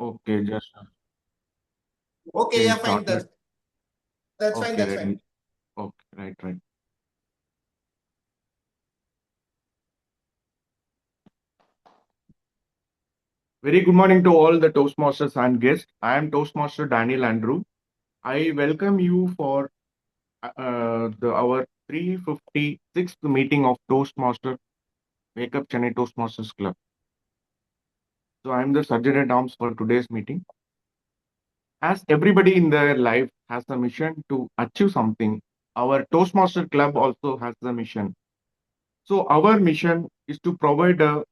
Okay, just Okay, okay, yeah, fine. started. That's fine. Okay, That's let fine. me. Okay, right. Very good morning to all the Toastmasters and guests. I am Toastmaster Daniel Andrew. I welcome you for our 356th meeting of Toastmaster Wake Up Chennai Toastmasters Club. So I am the sergeant at arms for today's meeting. As everybody in their life has a mission to achieve something, our Toastmaster Club also has a mission. So our mission is to provide a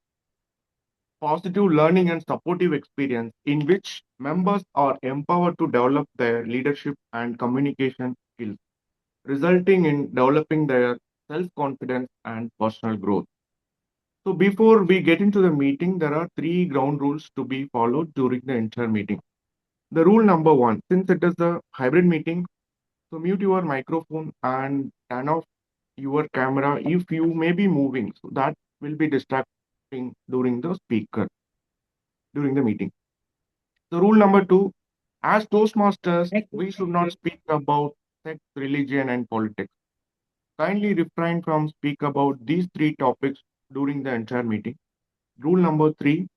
positive learning and supportive experience in which members are empowered to develop their leadership and communication skills, resulting in developing their self confidence and personal growth. So, before we get into the meeting, there are three ground rules to be followed during the entire meeting. The rule number one, since it is a hybrid meeting, so mute your microphone and turn off your camera if you may be moving. So, that will be distracting during the meeting. The rule number two, as Toastmasters, we should not speak about sex, religion, and politics. Kindly refrain from speak about these three topics during the entire meeting. Rule number three,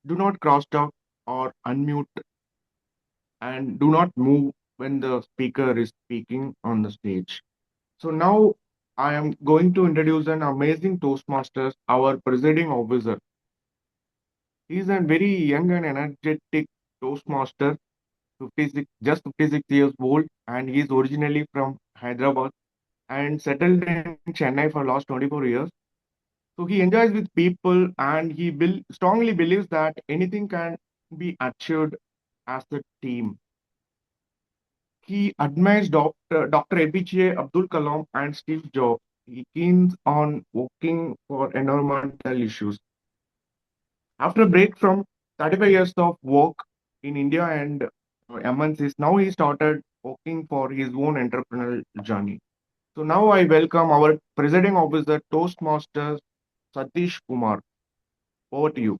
do not cross talk or unmute and do not move when the speaker is speaking on the stage. So now I am going to introduce an amazing Toastmasters, our presiding officer. He is a very young and energetic Toastmaster 56 years old, and he is originally from Hyderabad and settled in Chennai for last 24 years. So he enjoys with people and strongly believes that anything can be achieved as a team. He admires Dr. APJ Abdul Kalam and Steve Jobs. He keens on working for environmental issues. After a break from 35 years of work in India and MNCs, now he started working for his own entrepreneurial journey. So now I welcome our presiding officer, Toastmasters Satish Kumar. Over to you.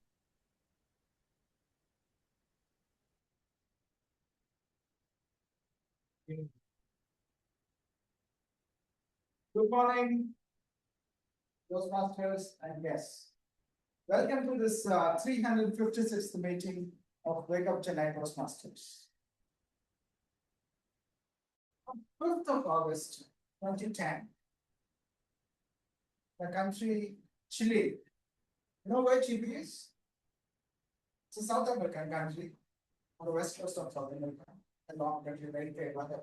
Good morning, Toastmasters and guests. Welcome to this 356th meeting of Wake Up Chennai Toastmasters. On 5th of August 2010, the country Chile. You know where Chile is? It's a South American country on the west coast of South America, along the Mediterranean weather.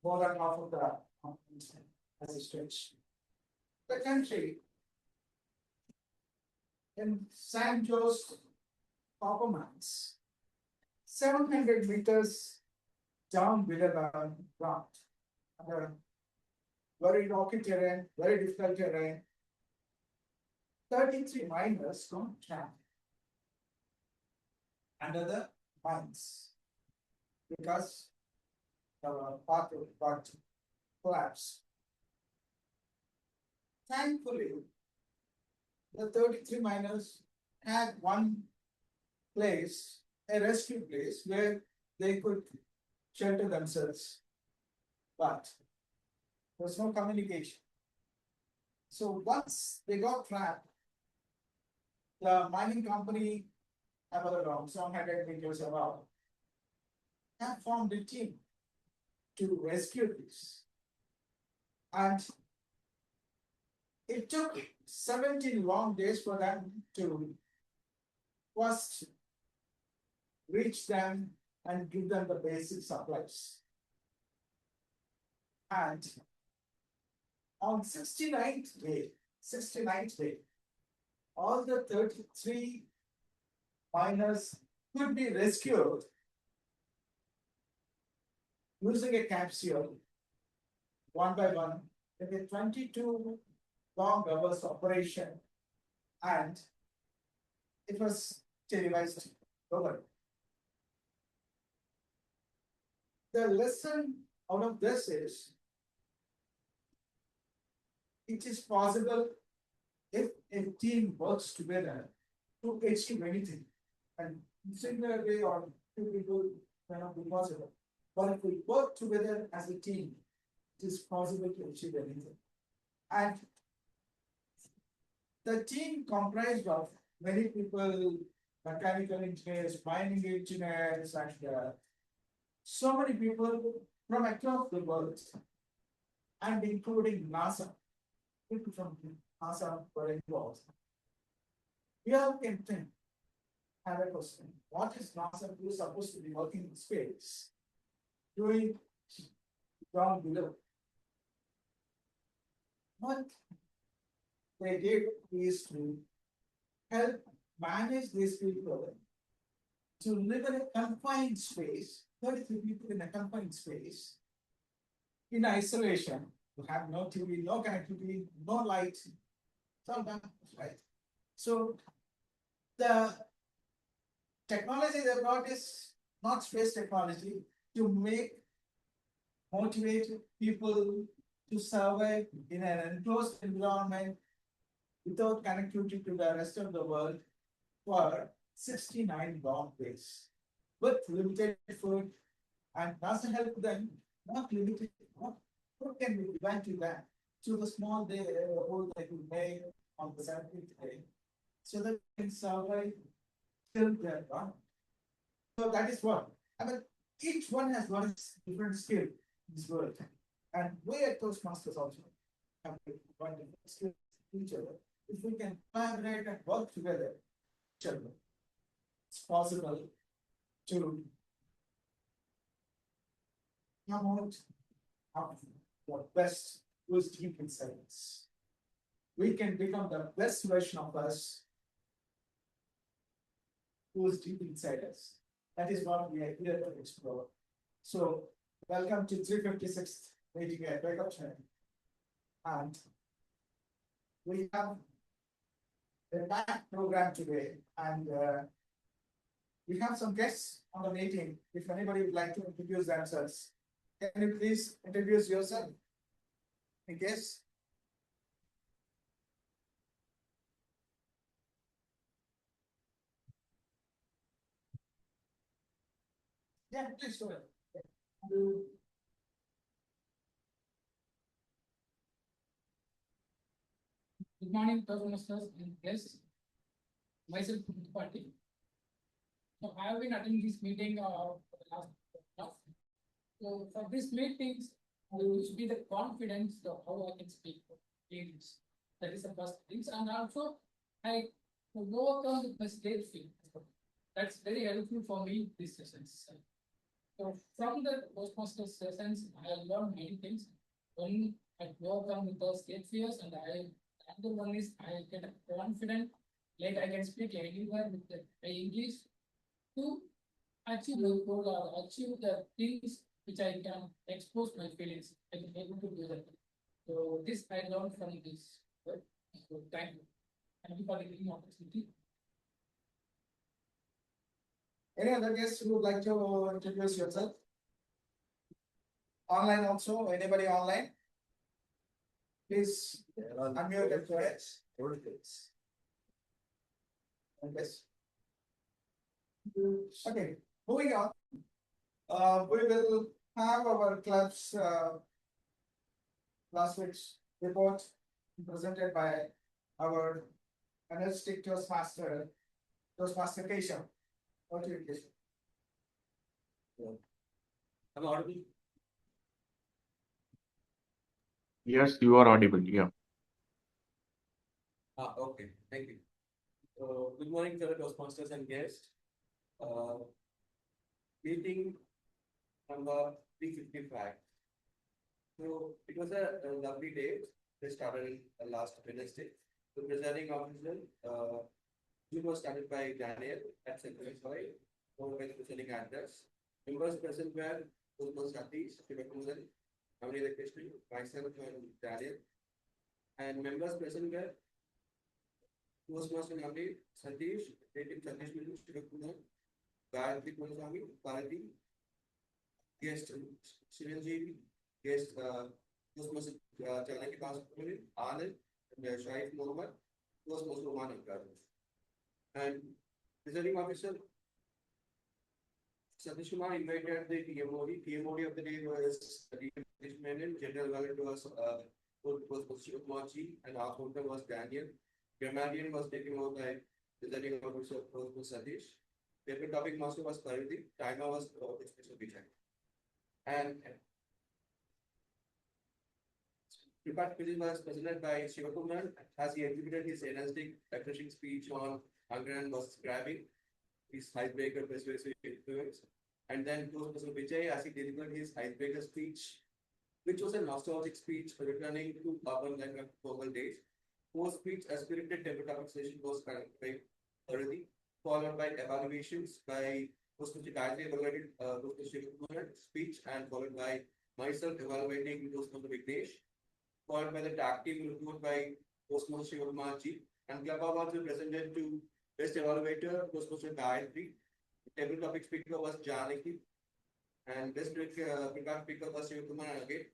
More than half of the continent has a stretch. The country in San Jose copper mines, 700 meters down below the ground, under very rocky terrain, very difficult terrain. 33 miners got trapped under the mines because the path got collapsed. Thankfully, the 33 miners had one place, a rescue place, where they could shelter themselves. But there was no communication. So once they got trapped, the mining company, around 700 meters above, had formed a team to rescue this. And it took 17 long days for them to first reach them and give them the basic supplies. And on 69th day, all the 33 miners could be rescued using a capsule one by one in a 22 long hours operation, and it was televised globally. The lesson out of this is it is possible if a team works together to achieve anything. And similar way on two people cannot be possible. But if we work together as a team, it is possible to achieve anything. And the team comprised of many people, mechanical engineers, mining engineers, and so many people from across the world, and including NASA. People from NASA were involved. Here we can think, have a question. What is NASA supposed to be working in space? Doing down below. What they did is to help manage these people to live in a confined space, 33 people in a confined space, in isolation, to have no TV, no connectivity, no light, sometimes, right? So the technology they brought is not space technology to motivate people to survive in an enclosed environment without connectivity to the rest of the world for 69 long days with limited food, and NASA help them, not limited, what food can be given to them to the small day hole they could make on the 17th day so that they can survive till they're gone. So that is what. I mean, each one has got its different skill in this world. And we at Toastmasters also have one different skill each other. If we can collaborate and work together, each other, it's possible to come out of the best who's deep inside us. We can become the best version of us who is deep inside us. That is what we are here to explore. So, welcome to 356th meeting at Wake Up Chennai. And we have a packed program today, and we have some guests on the meeting. If anybody would like to introduce themselves, can you please introduce yourself? I guess. Yeah, please go ahead. Good morning, Toastmasters and guests. Myself, Party. So I have been attending this meeting for the last month. So for this meetings, I used to be the confidence of how I can speak for teams. That is the first things, and also I overcome with my stage fear. That's very helpful for me these sessions. So from the Toastmasters sessions, I learned many things. One, I overcome with those stage fears, and another one is I get confident, like I can speak anywhere with the English to achieve the goal or achieve the things which I can expose my feelings. I can able to do that. So this I learned from this. So thank you. Thank you for the giving opportunity. Any other guests who would like to introduce yourself? Online also, anybody online? Please unmute and go ahead. Yes. Okay, moving on. We will have our club's last week's report presented by our energetic Toastmaster Keshav. What do you Keshav? I'm audible. Yes, you are audible. Yeah. Okay, thank you. Good morning, fellow Toastmasters and guests. Meeting number 355. So it was a lovely day. They started last Wednesday. The presiding officer, it was started by Daniel at Secretary, followed by the presiding actors. Members present were Toastmaster Satish, Shivakumaran, Amrita Krishnan, myself, and Daniel. And members present were Toastmaster Namri, Satish, Native Satish Minu, Shivakumaran, Gayatri Kulaswamy, Bharati, guest Shivanji, guest Toastmaster Chanaki Passcode, Anand, and Shaif Mohammed, Toastmaster Oman. And Presiding officer Satish Kumar invited the TMOD. TMOD of the day was Ritesh Menon, General Manager was Mochi, and our founder was Daniel. Grammarian was taken over by Presiding officer Satish. Paper topic master was Parvati. Timer was Mr. Vijay. And Prepared quiz was presented by Shivakumar as he exhibited his energetic, refreshing speech on hunger and was grabbing his icebreaker persuasive influence. And then Toastmaster Vijay as he delivered his icebreaker speech, which was a nostalgic speech returning to urban life and formal days. Post speech, a spirited temper topic session was conducted by Parvati, followed by evaluations by Toastmaster Gayatri evaluated Toastmaster Shivakumar speech and followed by myself evaluating Toastmaster Vignesh, followed by the tag team report by Toastmaster Shivakumarji, and club awards were presented to best evaluator Toastmaster Gayatri. Table topic speaker was Janaki, and best prepared speaker was Shivakumar again,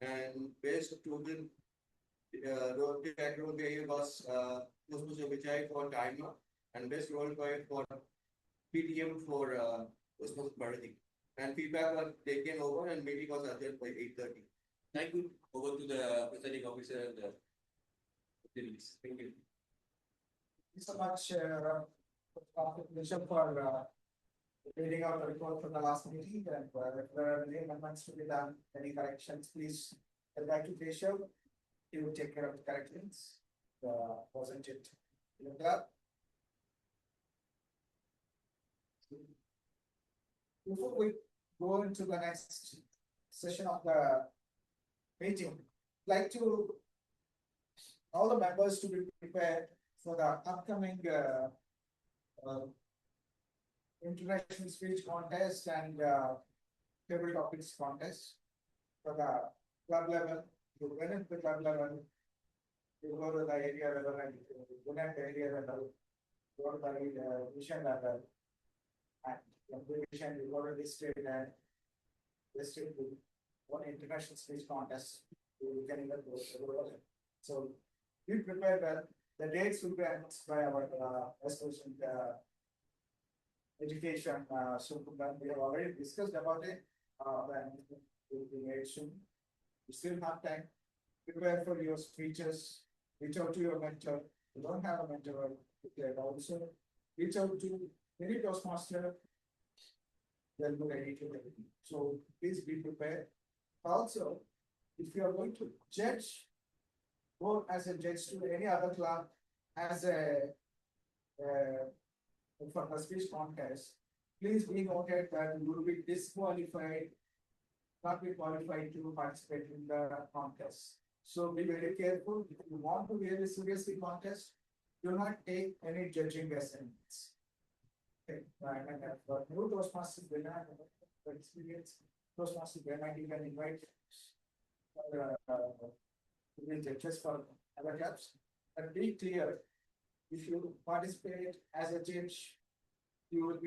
and best total role play was Toastmaster Vijay for timer, and best role play for PTM for Toastmaster Bharati. And feedback was taken over, and meeting was adjourned by 8:30. Thank you. Over to the presiding officer and the delegates. Thank you. Thank you so much, Bishop, for reading out the report from the last meeting. And if there are any amendments to be done, any corrections, please get back to Bishop. He will take care of the corrections. Wasn't it? Before we go into the next session of the meeting, I'd like to all the members to be prepared for the upcoming international speech contest and table topics contest. For the club level, you win at the club level, you go to the area level and you win at the area level, go to the division level, and from division you go to district and district to one international speech contest. You can even go to the level. So be prepared well. The dates will be announced by our association education. So we have already discussed about it. When it will be made soon. You still have time. Prepare for your speeches. Reach out to your mentor. You don't have a mentor. Also reach out to any Toastmaster. They'll be ready to help you. So please be prepared. Also, if you are going to judge, go as a judge to any other club as a for the speech contest, please be noted that you will be disqualified, not be qualified to participate in the contest. So be very careful. If you want to really seriously contest, do not take any judging assignments. Okay, and for new Toastmasters, they have experience. Toastmasters, they might even invite judges for other clubs. And be clear, if you participate as a judge, you will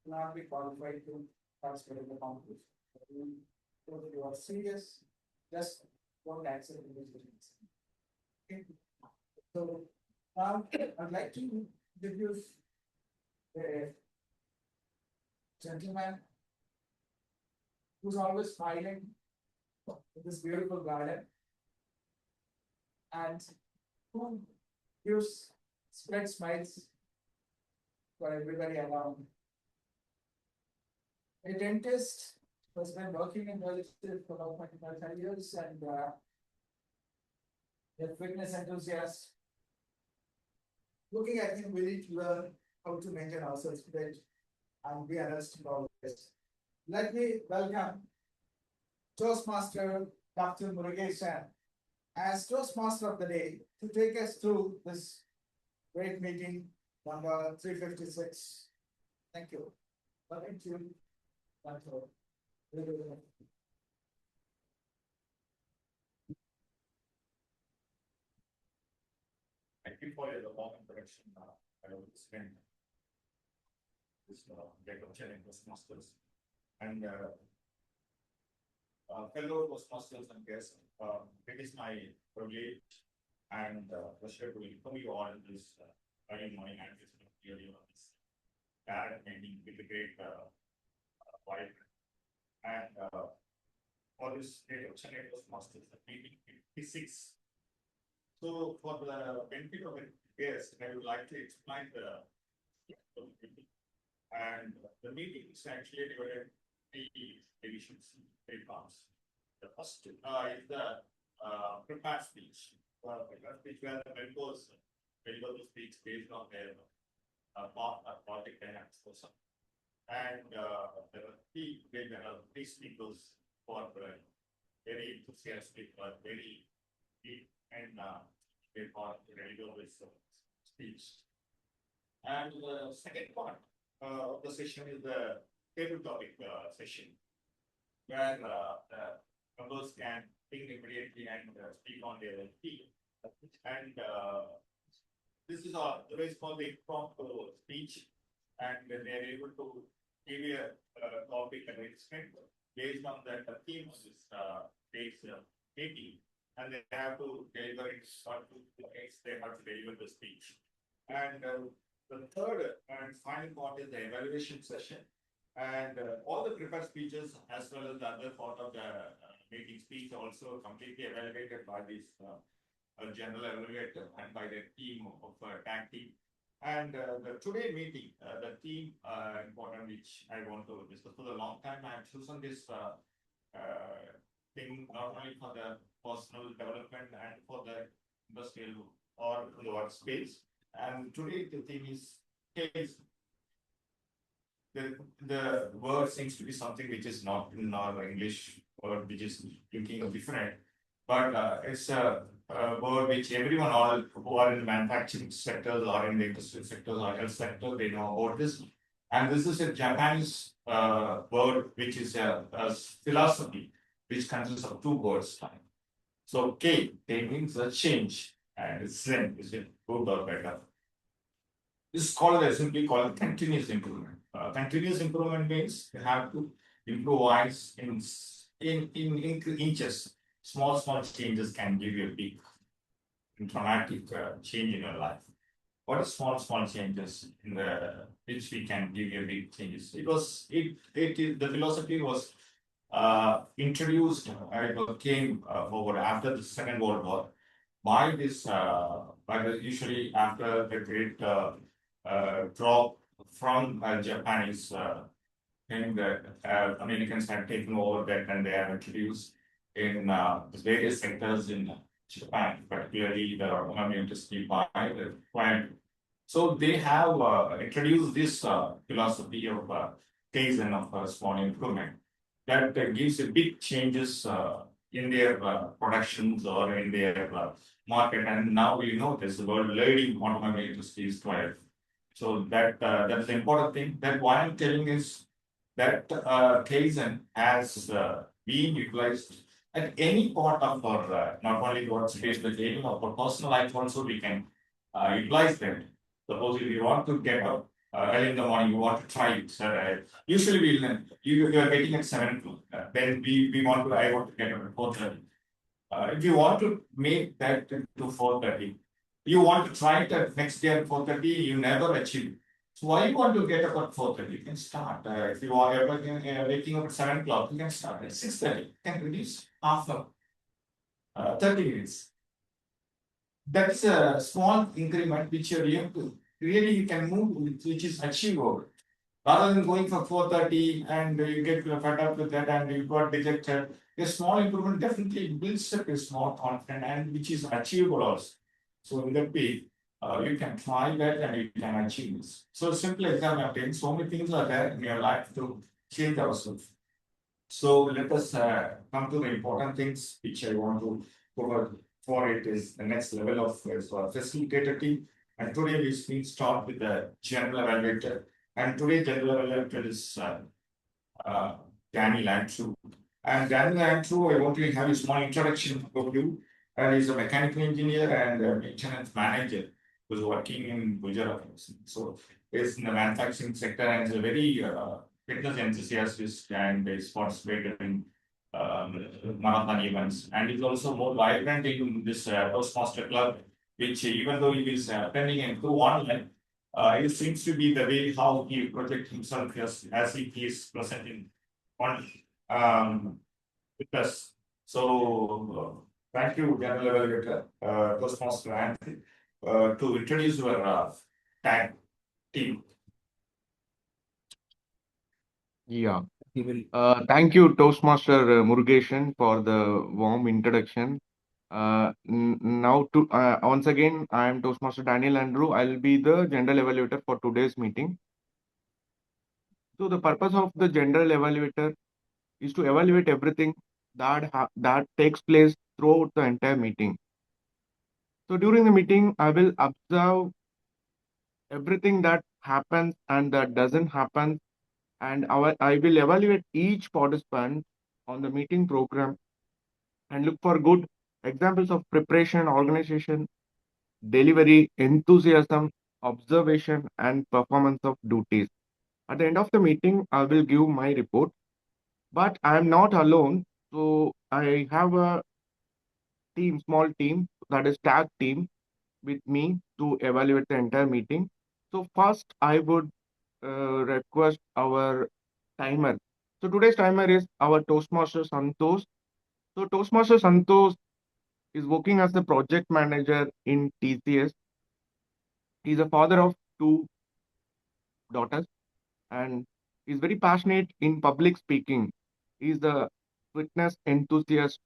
not be qualified to participate in the competition. If you are serious, just don't accept the judgments. Okay. So I'd like to introduce a gentleman who's always smiling in this beautiful garden and who gives spread smiles for everybody around. A dentist who has been working in real estate for about 25 years and a fitness enthusiast. Looking at him, we need to learn how to maintain ourselves fit and be realistic always. Let me welcome Toastmaster Dr. Murugesan as Toastmaster of the day to take us through this great meeting number 356. Thank you. Thank you. Thank you. Thank you for your long introduction. I will spend this deck of Chennai Toastmasters and fellow Toastmasters and guests. It is my privilege and pleasure to welcome you all in this early morning and this early on this direct meeting with a great vibe. And for this day of Chennai Toastmasters, the meeting 56. So for the benefit of the guests, I would like to explain the meeting. And the meeting is actually divided in three divisions, three parts. The first is the prepared speech. Prepared speech where the members deliver the speech based on their project they have chosen. And there are three speakers who are very enthusiastic, very deep, and they want to deliver this speech. And the second part of the session is the table topic session, where the members can think immediately and speak on their feet. And this is the way it's called the impromptu speech, and they are able to give a topic and explain based on the theme of this day's meeting, and they have to deliver it or they have to deliver the speech. And the third and final part is the evaluation session, and all the prepared speeches as well as the other part of the meeting speech also completely evaluated by this general evaluator and by the team of tag team. And the today meeting, the theme important which I want to discuss for a long time, I have chosen this thing not only for the personal development and for the industrial or the workspace. And today the theme is case. The word seems to be something which is not in our English word, which is thinking different, but it's a word which everyone all who are in the manufacturing sectors or in the industrial sectors or health sector, they know about this. And this is a Japanese word which is a philosophy which consists of two words. So K means a change, and Zen is it good or better. This is called simply called continuous improvement. Continuous improvement means you have to improvise in inches. Small changes can give you a big dramatic change in your life. What are small changes in the which we can give you big changes? The philosophy was introduced. It came forward after the Second World War by this usually after the great drop from Japanese thing that Americans had taken over that, and they have introduced in various sectors in Japan, particularly the automotive industry by the plant. So they have introduced this philosophy of Kaizen of small improvement that gives a big changes in their productions or in their market. And now we know this the world leading automotive industry is 12. So that's the important thing. That what I'm telling is that Kaizen has been utilized at any part of our not only workspace but any of our personal life also we can utilize that. Suppose if you want to get up early in the morning, you want to try it. Usually you are getting at 7 o'clock. Then I want to get up at 4:30. If you want to make that to 4:30, you want to try it at next day at 4:30, you never achieve it. So why you want to get up at 4:30? You can start. If you are waking up at 7 o'clock, you can start at 6:30. You can reduce half of 30 minutes. That's a small increment which you can move with, which is achievable. Rather than going for 4:30 and you get fed up with that and you got dejected, a small improvement definitely builds up a small confidence and which is achievable also. So in that way, you can try that and you can achieve this. So simple example, I'm taking so many things are there in your life to change ourselves. So let us come to the important things which I want to cover for it is the next level of facilitator team. And today we start with the general evaluator. And today general evaluator is Danny Landrew. And Danny Landrew, I want to have a small introduction of you. He's a mechanical engineer and a maintenance manager who's working in Gujarat. So he's in the manufacturing sector and is a very fitness enthusiast and is participated in marathon events. And he's also more vibrant in this Toastmaster club, which even though he is attending through online, It seems to be the way how he projects himself as if he is present in on with us. So thank you, General Evaluator, Toastmaster Anthony, to introduce your tag team. Yeah. Thank you, Toastmaster Murugeshan, for the warm introduction. Now, to once again, I am Toastmaster Daniel Andrew. I'll be the general evaluator for today's meeting. So, the purpose of the general evaluator is to evaluate everything that takes place throughout the entire meeting. So, during the meeting, I will observe everything that happens and that doesn't happen, and I will evaluate each participant on the meeting program and look for good examples of preparation, organization, delivery, enthusiasm, observation, and performance of duties. At the end of the meeting, I will give my report, but I am not alone. So I have a team, small team, that is tag team with me to evaluate the entire meeting. So first, I would request our timer. So today's timer is our Toastmaster Santosh. So Toastmaster Santosh is working as the project manager in TCS. He's a father of two daughters and is very passionate in public speaking. He's the fitness enthusiast.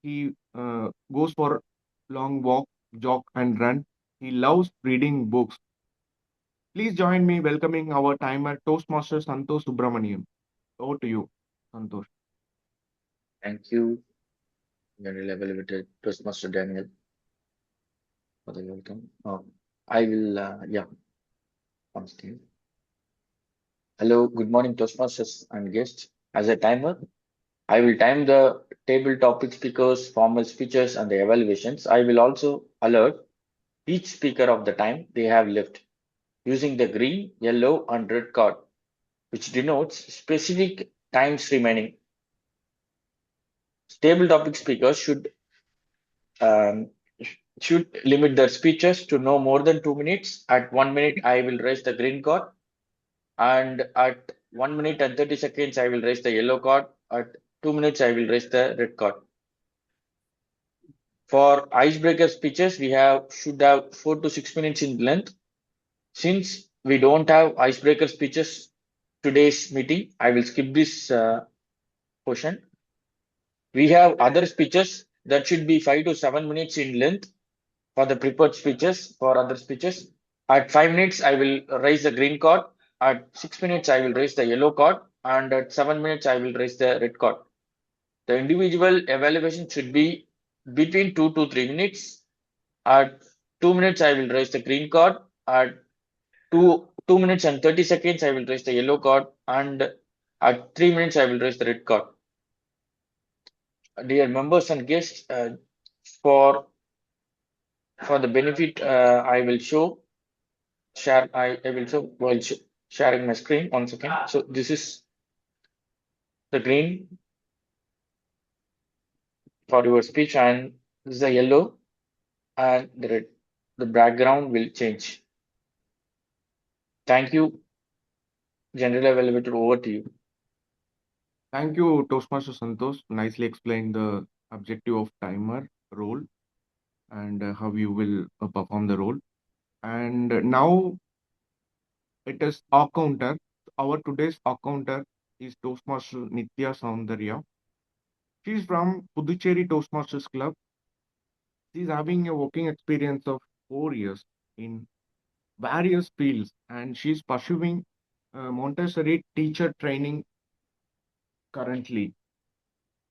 He goes for long walk, jog, and run. He loves reading books. Please join me welcoming our timer, Toastmaster Santosh Subramaniam. Over to you, Santosh. Thank you, General Evaluator Toastmaster Daniel, for the welcome. I will, on screen. Hello, good morning, Toastmasters and guests. As a timer, I will time the table topic speakers, formal speeches, and the evaluations. I will also alert each speaker of the time they have left using the green, yellow, and red card, which denotes specific times remaining. Table topic speakers um, should limit their speeches to no more than 2 minutes. At 1 minute, I will raise the green card, and at 1 minute and 30 seconds, I will raise the yellow card. At 2 minutes, I will raise the red card. For icebreaker speeches, we should have 4 to 6 minutes in length. Since we don't have icebreaker speeches today's meeting, I will skip this portion. We have other speeches that should be 5 to 7 minutes in length for the prepared speeches. For other speeches, at 5 minutes, I will raise the green card. At 6 minutes, I will raise the yellow card. And at 7 minutes, I will raise the red card. The individual evaluation should be between 2 to 3 minutes. At 2 minutes, I will raise the green card. At 2 minutes and 30 seconds, I will raise the yellow card. And at 3 minutes, I will raise the red card. Dear members and guests, for the benefit, I will share. I will show while sharing my screen. 1 second. So this is the green for your speech, and this is the yellow and the red. The background will change. Thank you, General Evaluator. Over to you. Thank you, Toastmaster Santosh. Nicely explained the objective of timer role and how you will perform the role. And now it is our counter. Our today's our counter is Toastmaster Nitya Soundarya. She's from Puducherry Toastmasters Club. She's having a working experience of 4 years in various fields, and she's pursuing Montessori teacher training currently.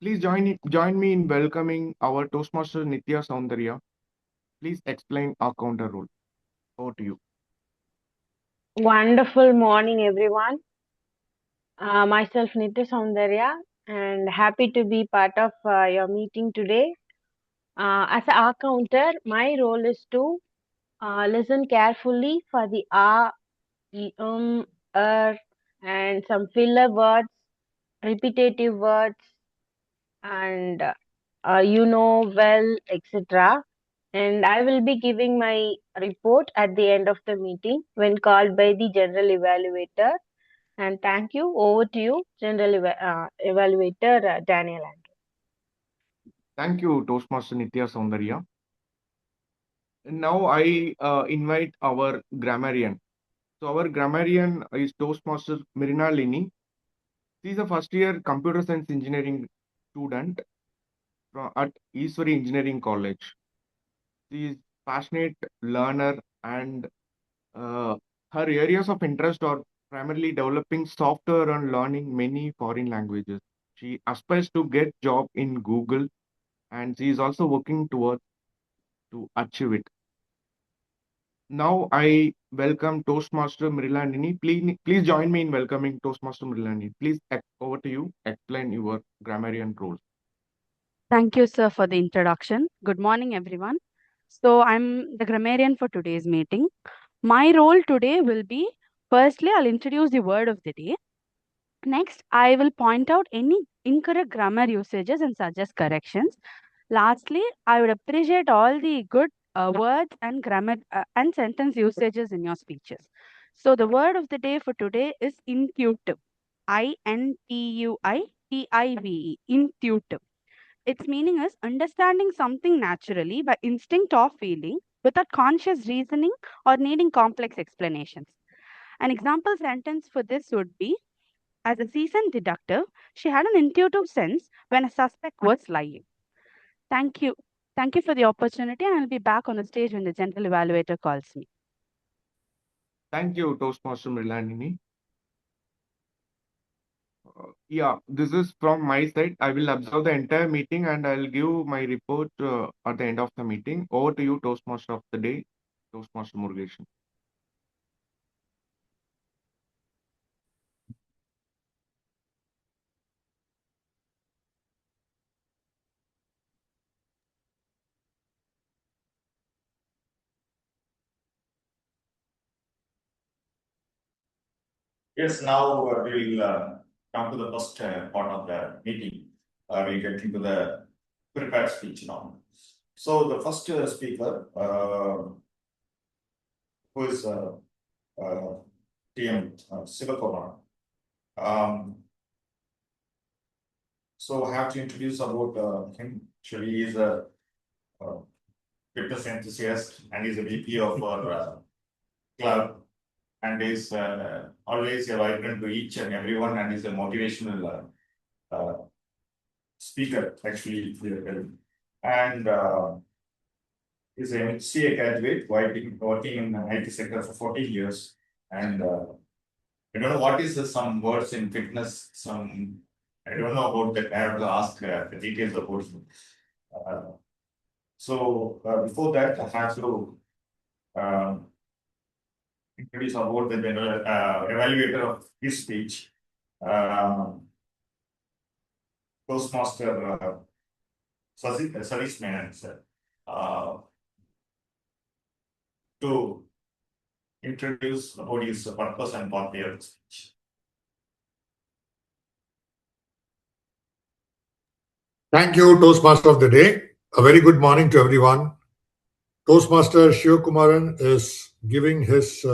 Please join me in welcoming our Toastmaster Nitya Soundarya. Please explain our counter role. Over to you. Wonderful morning, everyone. Myself Nitya Soundarya, and happy to be part of your meeting today. As a counter, my role is to listen carefully for the er, and some filler words, repetitive words, and well, etc. and I will be giving my report at the end of the meeting when called by the general evaluator. And thank you. Over to you, general evaluator Daniel. Thank you, Toastmaster Nitya Soundarya. Now I invite our grammarian. So our grammarian is Toastmaster Mirina Lini. She is a first year computer science engineering student at Eastbury Engineering College. She is passionate learner and uh, her areas of interest are primarily developing software and learning many foreign languages. She aspires to get job in Google and she is also working towards to achieve it. Now I welcome Toastmaster Mrilanini. Please join me in welcoming Toastmaster Mrilanini. Please, over to you. Explain your grammarian role. Thank you, sir, for the introduction. Good morning, everyone. So, I'm the grammarian for today's meeting. My role today will be firstly, I'll introduce the word of the day. Next, I will point out any incorrect grammar usages and suggest corrections. Lastly, I would appreciate all the good words and grammar and sentence usages in your speeches. So, the word of the day for today is intuitive. Intuitive. Intuitive. Its meaning is understanding something naturally by instinct or feeling without conscious reasoning or needing complex explanations. An example sentence for this would be: as a seasoned detective, she had an intuitive sense when a suspect was lying. Thank you. Thank you for the opportunity, and I'll be back on the stage when the general evaluator calls me. Thank you, Toastmaster Mrilanini. Yeah, this is from my side. I will observe the entire meeting and I'll give my report at the end of the meeting. Over to you, Toastmaster of the day, Toastmaster Murugesan. Yes, now we will come to the first part of the meeting. We'll get into the prepared speech now. So the first speaker, who is TM Sivakumar. So I have to introduce about him. Actually, he is a fitness enthusiast and he's a VP of our club, and is always a vibrant to each and everyone, and is a motivational speaker actually, and is a MCA graduate, working in the IT sector for 14 years, and I don't know what is some words in fitness. I don't know about that. I have to ask the details about it. So before that, I have to introduce about the general evaluator of his speech, Toastmaster Sarish Menon, sir, to introduce about his purpose and body of the speech. Thank you, Toastmaster of the day. A very good morning to everyone. Toastmaster Shivakumaran is giving his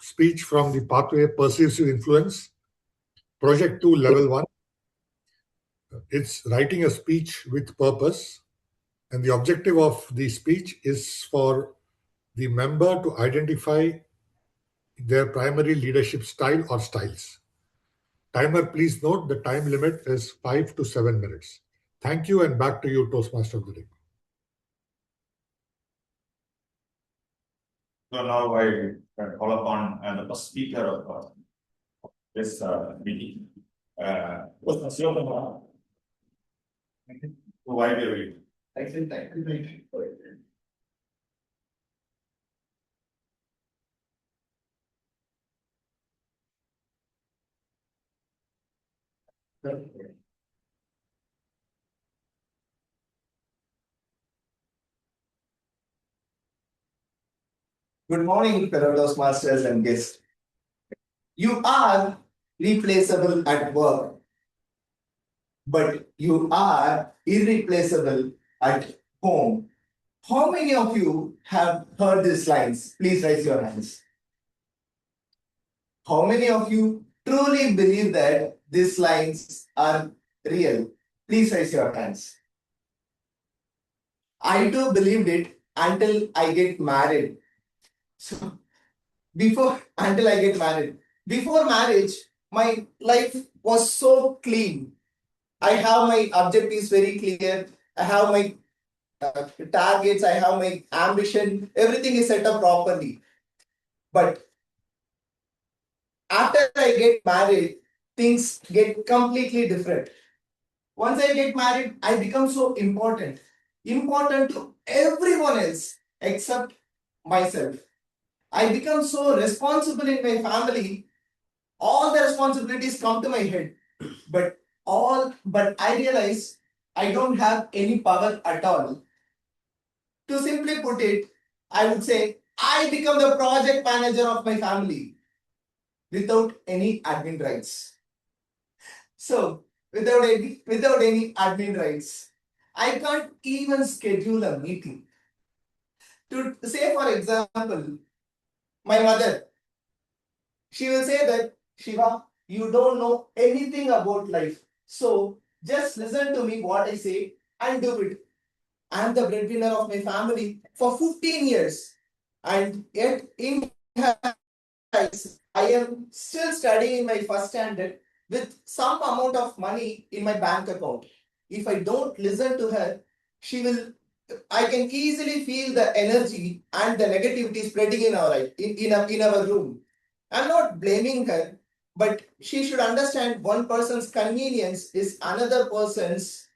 speech from the Pathway Persuasive Influence, Project 2, Level 1. It's writing a speech with purpose, and the objective of the speech is for the member to identify their primary leadership style or styles. Timer, please note the time limit is 5 to 7 minutes. Thank you, and back to you, Toastmaster of the day. So now I call upon the first speaker of this meeting. Why do we? Good morning, fellow Toastmasters and guests. You are replaceable at work, but you are irreplaceable at home. How many of you have heard these lines? Please raise your hands. How many of you truly believe that these lines are real? Please raise your hands. I too believed it until I get married. So until I get married. Before marriage, my life was so clean. I have my objectives very clear. I have my targets. I have my ambition. Everything is set up properly. But after I get married, things get completely different. Once I get married, I become so important. Important to everyone else except myself. I become so responsible in my family. All the responsibilities come to my head. But I realize I don't have any power at all. To simply put it, I would say I become the project manager of my family without any admin rights. So without any admin rights, I can't even schedule a meeting. To say, for example, my mother, she will say that, Shiva, you don't know anything about life. So just listen to me what I say and do it. I'm the breadwinner of my family for 15 years. And yet in her eyes, I am still studying in my first standard with some amount of money in my bank account. If I don't listen to her, she will I can easily feel the energy and the negativity spreading in our in our room. I'm not blaming her, but she should understand one person's convenience is another person's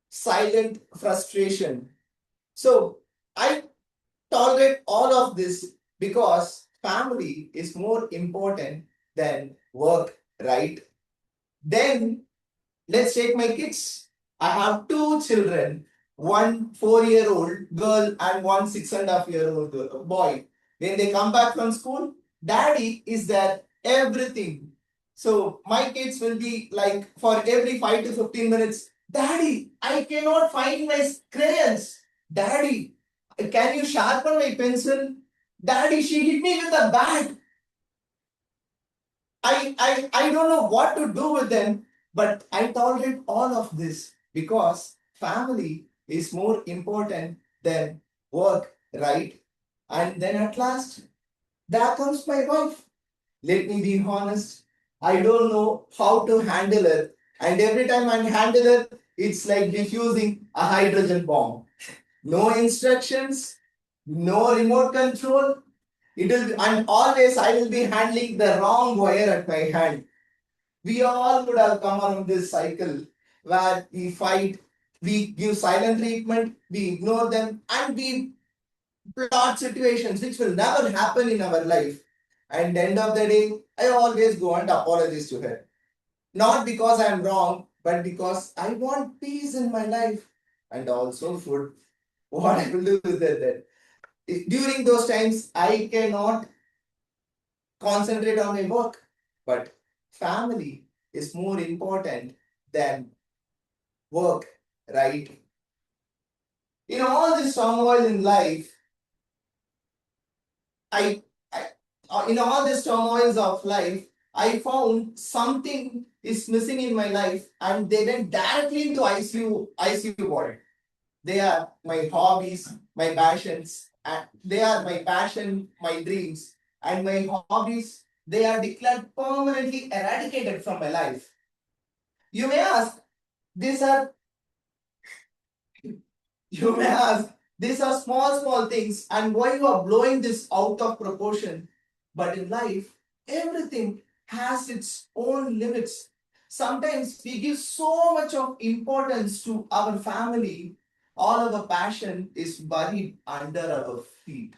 silent frustration. So I tolerate all of this because family is more important than work, right? Then let's take my kids. I have two children, one 4-year-old girl and one 6.5-year-old boy. When they come back from school, daddy is their everything. So my kids will be like for every 5 to 15 minutes, daddy, I cannot find my crayons. Daddy, can you sharpen my pencil? Daddy, she hit me with a bat. I don't know what to do with them, but I tolerate all of this because family is more important than work, right? And then at last, there comes my wife. Let me be honest, I don't know how to handle her. And every time I handle her, it's like diffusing a hydrogen bomb. No instructions, no remote control. And always I will be handling the wrong wire at my hand. We all would have come around this cycle where we fight, we give silent treatment, we ignore them, and we plot situations which will never happen in our life. And end of the day, I always go and apologize to her. Not because I'm wrong, but because I want peace in my life and also food. What I will do with that then? During those times, I cannot concentrate on my work, but family is more important than work, right? In all this turmoil in life, in all these turmoils of life, I found something is missing in my life, and they went directly into ICU ward. They are my hobbies, my passions, and they are my passion, my dreams, and my hobbies. They are declared permanently eradicated from my life. You may ask, these are you may ask, these are small things, and why you are blowing this out of proportion? But in life, everything has its own limits. Sometimes we give so much of importance to our family, all our passion is buried under our feet.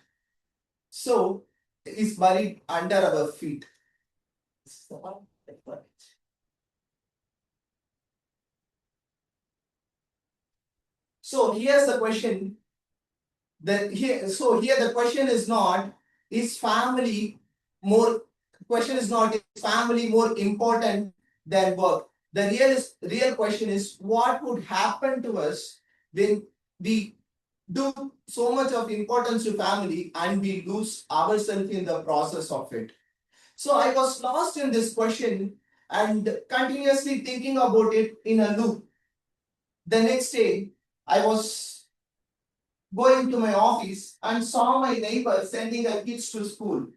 So, is buried under our feet. So here's the question. Here the question is not, is family more question is not, is family more important than work? The real question is, what would happen to us when we do so much of importance to family and we lose ourselves in the process of it. So I was lost in this question and continuously thinking about it in a loop. The next day, I was going to my office and saw my neighbor sending her kids to school.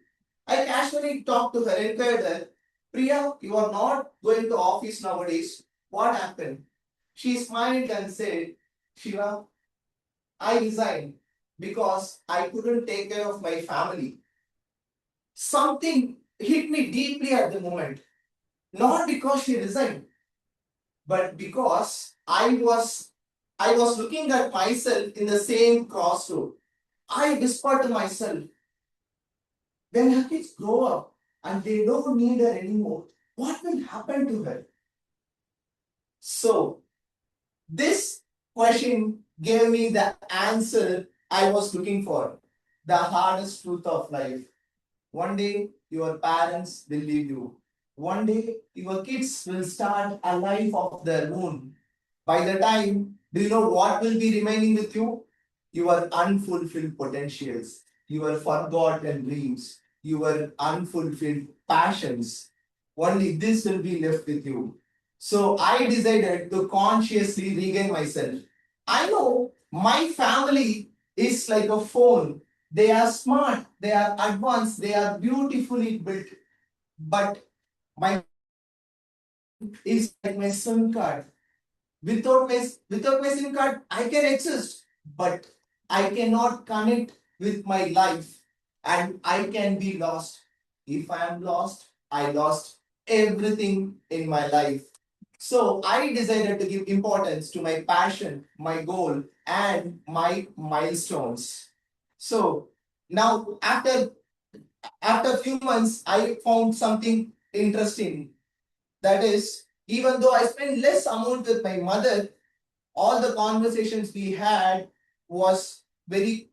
I casually talked to her, inquired her, Priya, you are not going to office nowadays. What happened? She smiled and said, Shiva, I resigned because I couldn't take care of my family. Something hit me deeply at the moment. Not because she resigned, but because I was looking at myself in the same crossroad. I whispered to myself, when her kids grow up and they don't need her anymore, what will happen to her? So this question gave me the answer I was looking for, the hardest truth of life. One day your parents will leave you. One day your kids will start a life of their own. By the time, do you know what will be remaining with you? Your unfulfilled potentials, your forgotten dreams, your unfulfilled passions. Only this will be left with you. So I decided to consciously regain myself. I know my family is like a phone. They are smart, they are advanced, they are beautifully built. But my is like my SIM card. Without my SIM card, I can exist, but I cannot connect with my life and I can be lost. If I am lost, I lost everything in my life. So I decided to give importance to my passion, my goal, and my milestones. So now after a few months, I found something interesting. That is, even though I spent less amount with my mother, all the conversations we had was very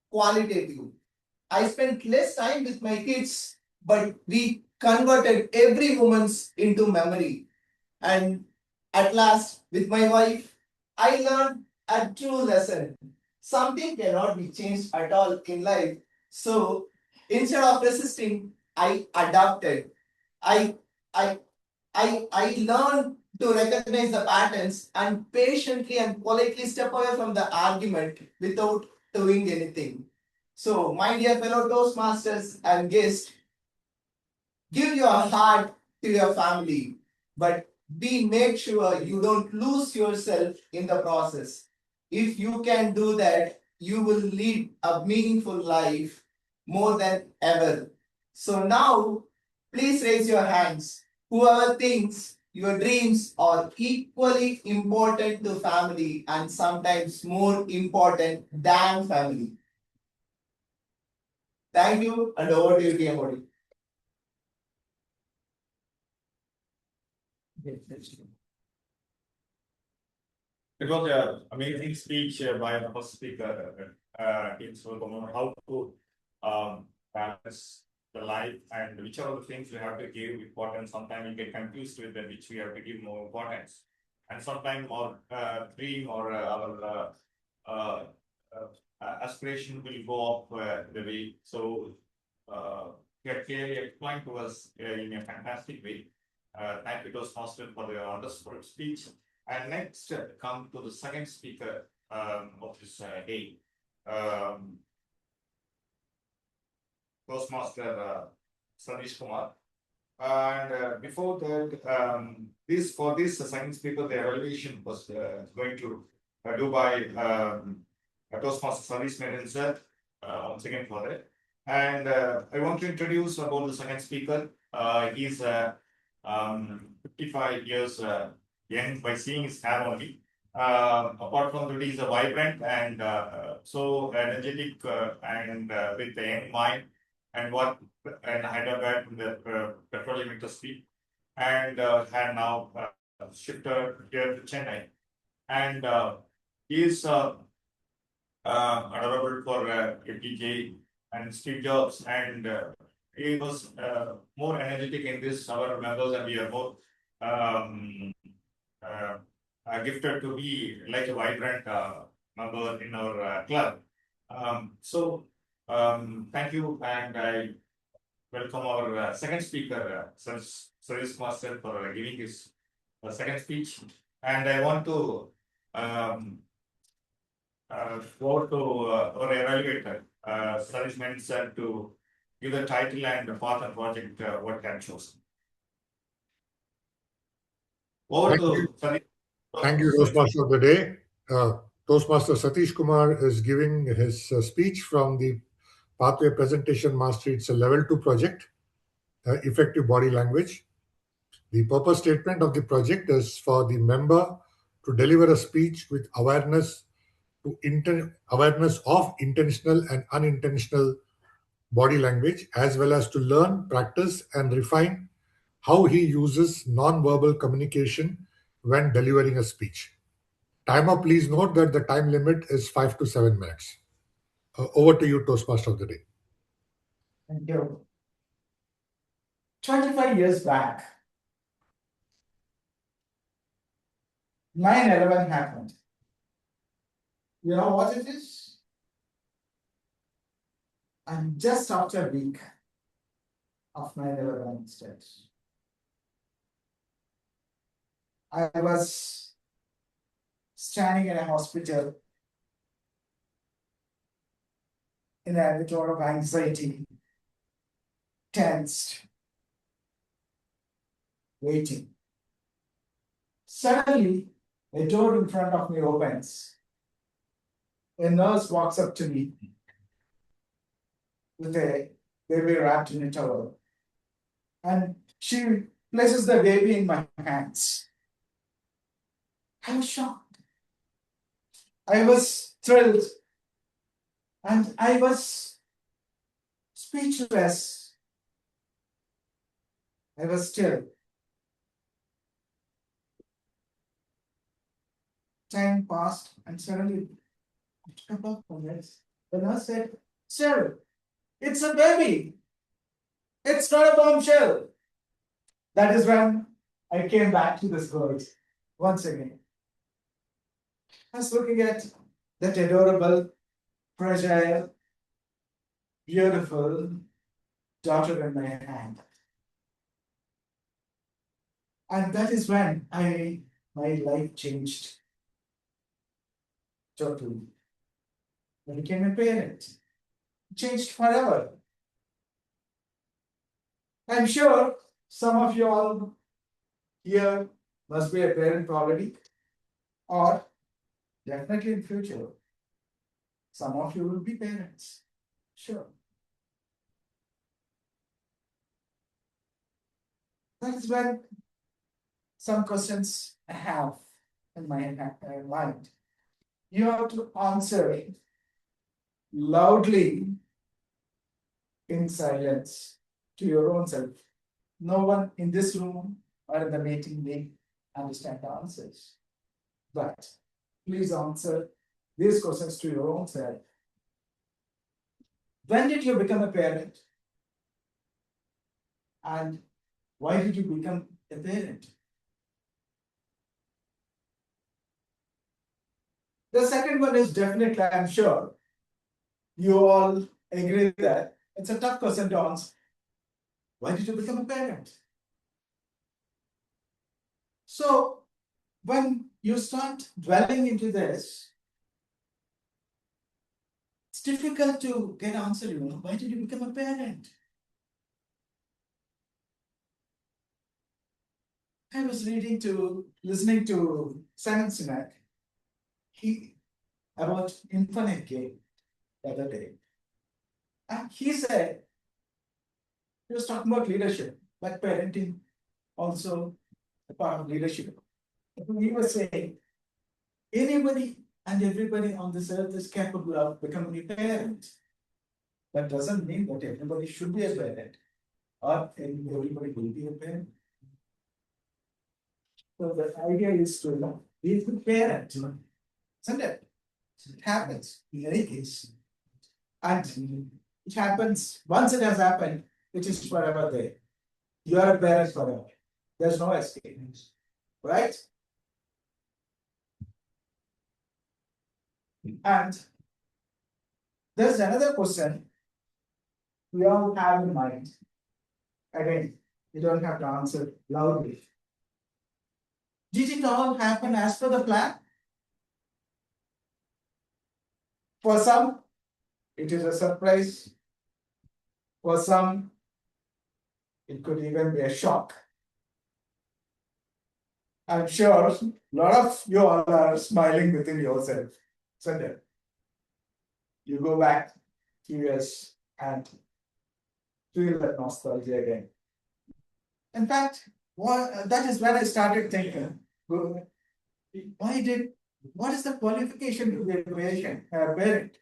qualitative. I spent less time with my kids, but we converted every moment into memory. And at last, with my wife, I learned a true lesson. Something cannot be changed at all in life. So instead of resisting, I adapted. I I I learned to recognize the patterns and patiently and politely step away from the argument without doing anything. So, my dear fellow Toastmasters and guests, give your heart to your family, but be make sure you don't lose yourself in the process. If you can do that, you will lead a meaningful life more than ever. So now, please raise your hands. Whoever thinks your dreams are equally important to family and sometimes more important than family. Thank you, and over to you, TM. It was an amazing speech by the first speaker. It's on how to balance the life and which are the things we have to give importance. Sometimes we get confused with them, which we have to give more importance. And sometimes our dream or our aspiration will go off the way. So you have clearly explained to us in a fantastic way. Thank you, Toastmaster, for the wonderful speech. And next, come to the second speaker of this day, Toastmaster Sanish Kumar. And before that, this second speaker, the evaluation was going to do by Toastmaster Sanish Medinser once again for that. And I want to introduce about the second speaker. He's 55 years young by seeing his hair only. Apart from that, he's a vibrant and so energetic and with a young mind and what and Hyderabad in the petroleum industry and had now shifted here to Chennai. And he is adorable for APJ and Steve Jobs, and he was more energetic in this. Our members and we are more um, gifted to be like a vibrant member in our club. Thank you, and I welcome our second speaker, Service Master, for giving his second speech. And I want to go to our evaluator, Service Minister, to give the title and the path and project what can chosen. Over to Satish. Thank you, Toastmaster of the day. Toastmaster Satish Kumar is giving his speech from the Pathway Presentation Mastery. It's a level 2 project, effective body language. The purpose statement of the project is for the member to deliver a speech with awareness of intentional and unintentional body language, as well as to learn, practice, and refine how he uses non-verbal communication when delivering a speech. Timer, please note that the time limit is 5 to 7 minutes. Over to you, Toastmaster of the day. Thank you. 25 years back, 9/11 happened. You know what it is? And just after a week of 9/11 incident, I was standing in a hospital in a lot of anxiety, tensed, waiting. Suddenly, a door in front of me opens. A nurse walks up to me with a baby wrapped in a towel, and she places the baby in my hands. I was shocked. I was thrilled, and I was speechless. I was still. Time passed, and suddenly, the nurse said, "Sir, it's a baby. It's not a bombshell." That is when I came back to this world once again. I was looking at that adorable, fragile, beautiful daughter in my hand. And that is when my life changed totally. I became a parent. It changed forever. I'm sure some of you all here must be a parent already, or definitely in future. Some of you will be parents. Sure. That is when some questions I have in my mind. You have to answer it loudly in silence to your own self. No one in this room or in the meeting may understand the answers. But please answer these questions to your own self. When did you become a parent? And why did you become a parent? The second one is definitely, I'm sure, you all agree that it's a tough question to answer. Why did you become a parent? So, when you start dwelling into this, it's difficult to get answer, why did you become a parent? I was listening to Simon Sinek, about infinite game the other day. And he said, he was talking about leadership, but parenting also a part of leadership. He was saying, anybody and everybody on this earth is capable of becoming a parent. That doesn't mean that everybody should be a parent or everybody will be a parent. So the idea is to be a parent, isn't it? It happens in any case. And it happens, once it has happened, it is forever there. You are a parent forever. There's no escape. Right? And there's another question we all have in mind. Again, you don't have to answer loudly. Did it all happen as per the plan? For some, it is a surprise. For some, it could even be a shock. I'm sure a lot of you all are smiling within yourself. Sunday, you go back 2 years and feel that nostalgia again. In fact, that is when I started thinking, what is the qualification to be a parent?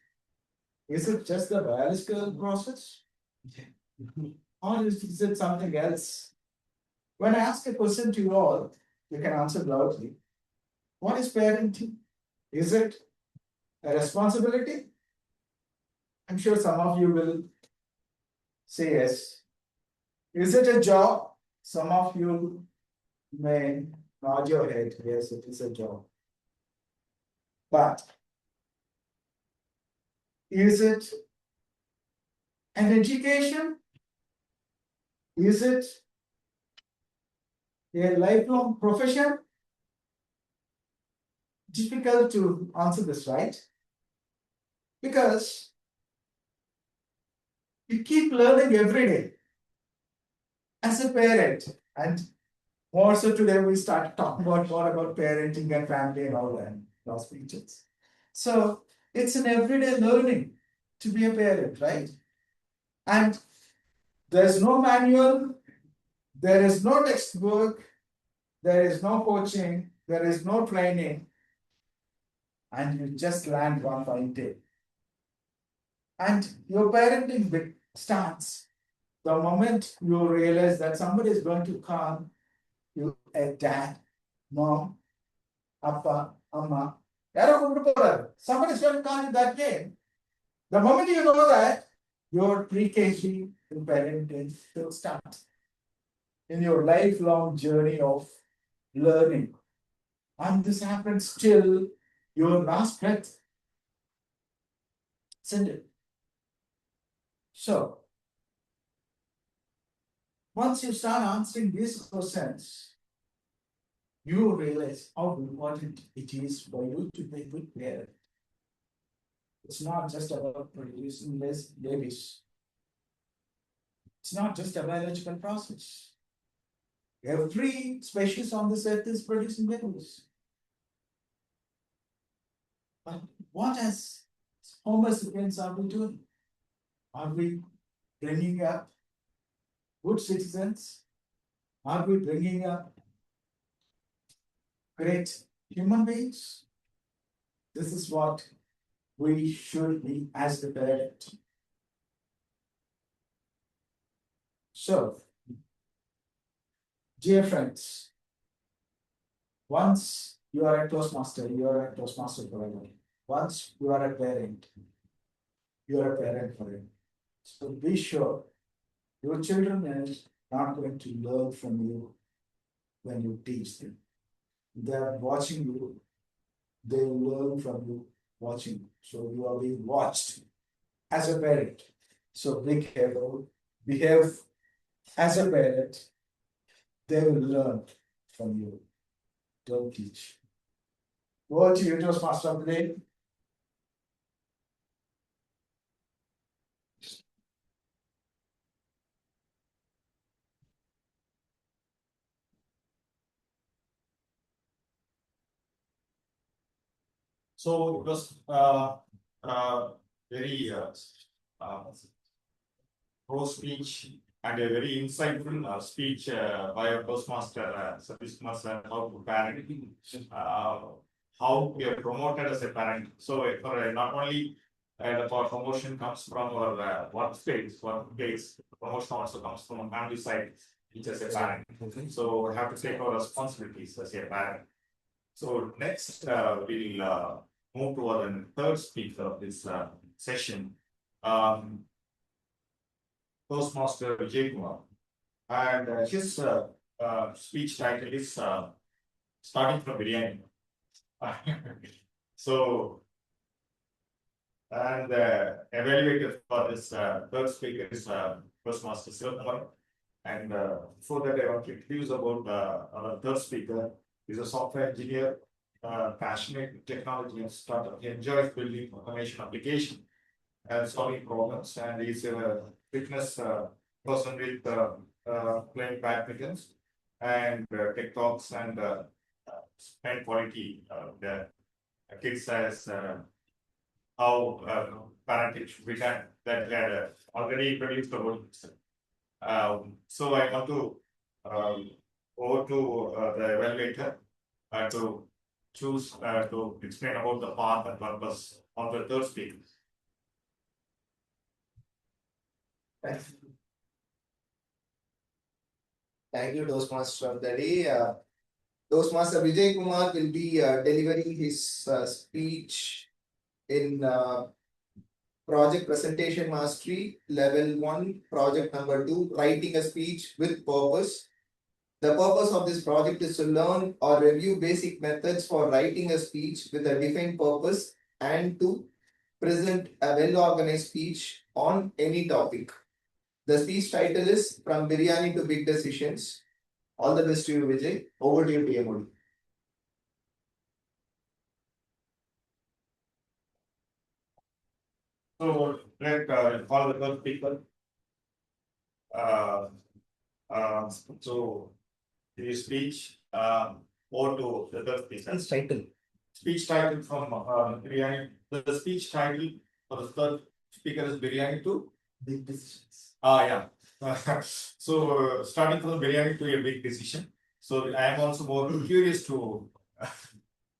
Is it just the biological process? Or is it something else? When I ask a question to you all, you can answer loudly. What is parenting? Is it a responsibility? I'm sure some of you will say yes. Is it a job? Some of you may nod your head. Yes, it is a job. But is it an education? Is it a lifelong profession? Difficult to answer this, right? Because you keep learning every day as a parent. And more so today, we start talking more about parenting and family and all that, those features. So it's an everyday learning to be a parent, right? And there's no manual, there is no textbook, there is no coaching, there is no training, and you just land one fine day. And your parenting starts the moment you realize that somebody is going to call you a dad, mom, appa, amma. Somebody is going to call you that name. The moment you know that, your pre-KG parenting will start in your lifelong journey of learning. And this happens till your last breath. Isn't it? So, once you start answering these questions, you realize how important it is for you to be a good parent. It's not just about producing less babies. It's not just a biological process. Every species on this earth is producing babies. But what as Homo sapiens are we doing? Are we bringing up good citizens? Are we bringing up great human beings? This is what we should be as the parent. So, dear friends, once you are a Toastmaster, you are a Toastmaster forever. Once you are a parent, you are a parent forever. So be sure your children are not going to learn from you when you teach them. They are watching you, they learn from you watching. So you are being watched as a parent. So be careful, behave as a parent. They will learn from you. Don't teach. Over to you, Toastmaster of the day. So it was very pro speech and a very insightful speech by a Toastmaster, Satish Kumar sir, how to parent, how we are promoted as a parent. So for not only the promotion comes from our workplace, promotion also comes from a family side, which is a parent. So we have to take our responsibilities as a parent. So next we'll move to our third speaker of this session, Toastmaster Vijay Kumar. And his speech title is Starting from Biryani. So And the evaluator for this third speaker is Toastmaster Silver. And before that, I want to introduce about our third speaker. He's a software engineer, passionate in technology and startup. He enjoys building automation application and solving problems. And he's a fitness person with playing badminton and tech talks and spend quality. The kids as how parenting should be done that had already produced the whole system. So I want to over to the evaluator to choose to explain about the path and purpose of the third speaker. Thank you, Toastmaster of the day. Toastmaster Vijay Kumar will be delivering his speech in Project Presentation Mastery, Level 1, Project number 2, Writing a Speech with Purpose. The purpose of this project is to learn or review basic methods for writing a speech with a defined purpose and to present a well-organized speech on any topic. The speech title is From Biryani to Big Decisions. All the best to you, Vijay. Over to you, PMOD. So let call the third speaker. So his speech over to the third speaker. Speech title. Speech title from Biryani. The speech title for the third speaker is Biryani to Big Decisions. yeah. So starting from the biryani to a big decision. So I am also more curious to know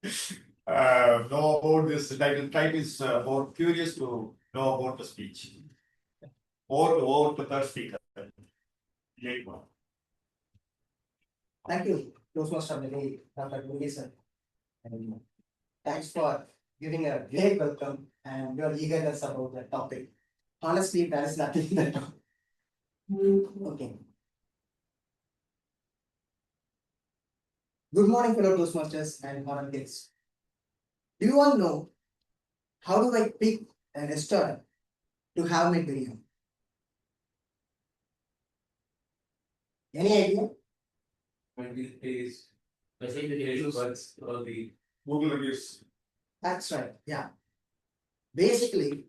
about this title. Title is more curious to know about the speech. Over to third speaker. Thank you, Toastmaster Vijay, Dr. Vijay sir. And thanks for giving a great welcome and your eagerness about the topic. Honestly, there is nothing in the topic. Okay. Good morning, fellow Toastmasters and modern kids. Do you all know how do I pick a restaurant to have my biryani? Any idea? Maybe is I think the issues or the Google reviews. That's right, yeah. Basically,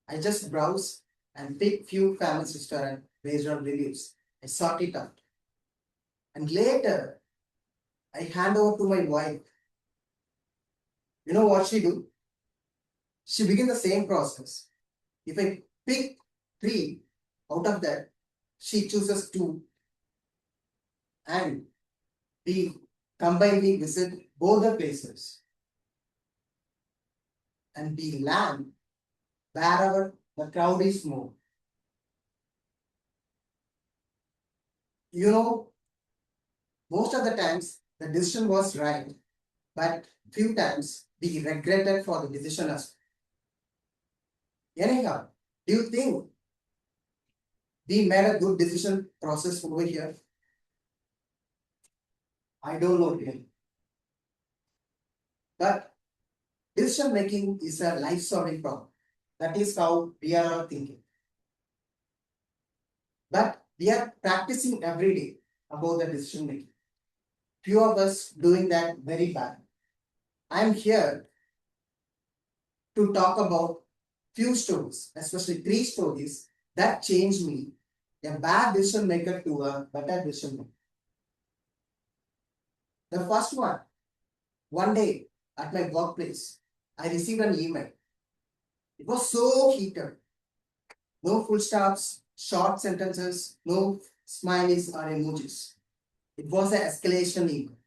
I just browse and pick few famous restaurants based on reviews. I sort it out. And later, I hand over to my wife. You know what she do? She begin the same process. If I pick 3 out of that, she chooses 2. And we combinedly visit both the places. And we land wherever the crowd is more. You know, most of the times the decision was right, but few times we regretted for the decision as well. Anyhow, do you think we made a good decision process over here? I don't know really. But decision making is a life-solving problem. That is how we are all thinking. But we are practicing every day about the decision making. Few of us doing that very bad. I am here to talk about few stories, especially 3 stories that changed me, a bad decision maker to a better decision maker. The first one day at my workplace, I received an email. It was so heated. No full stops, short sentences, no smileys or emojis. It was an escalation email.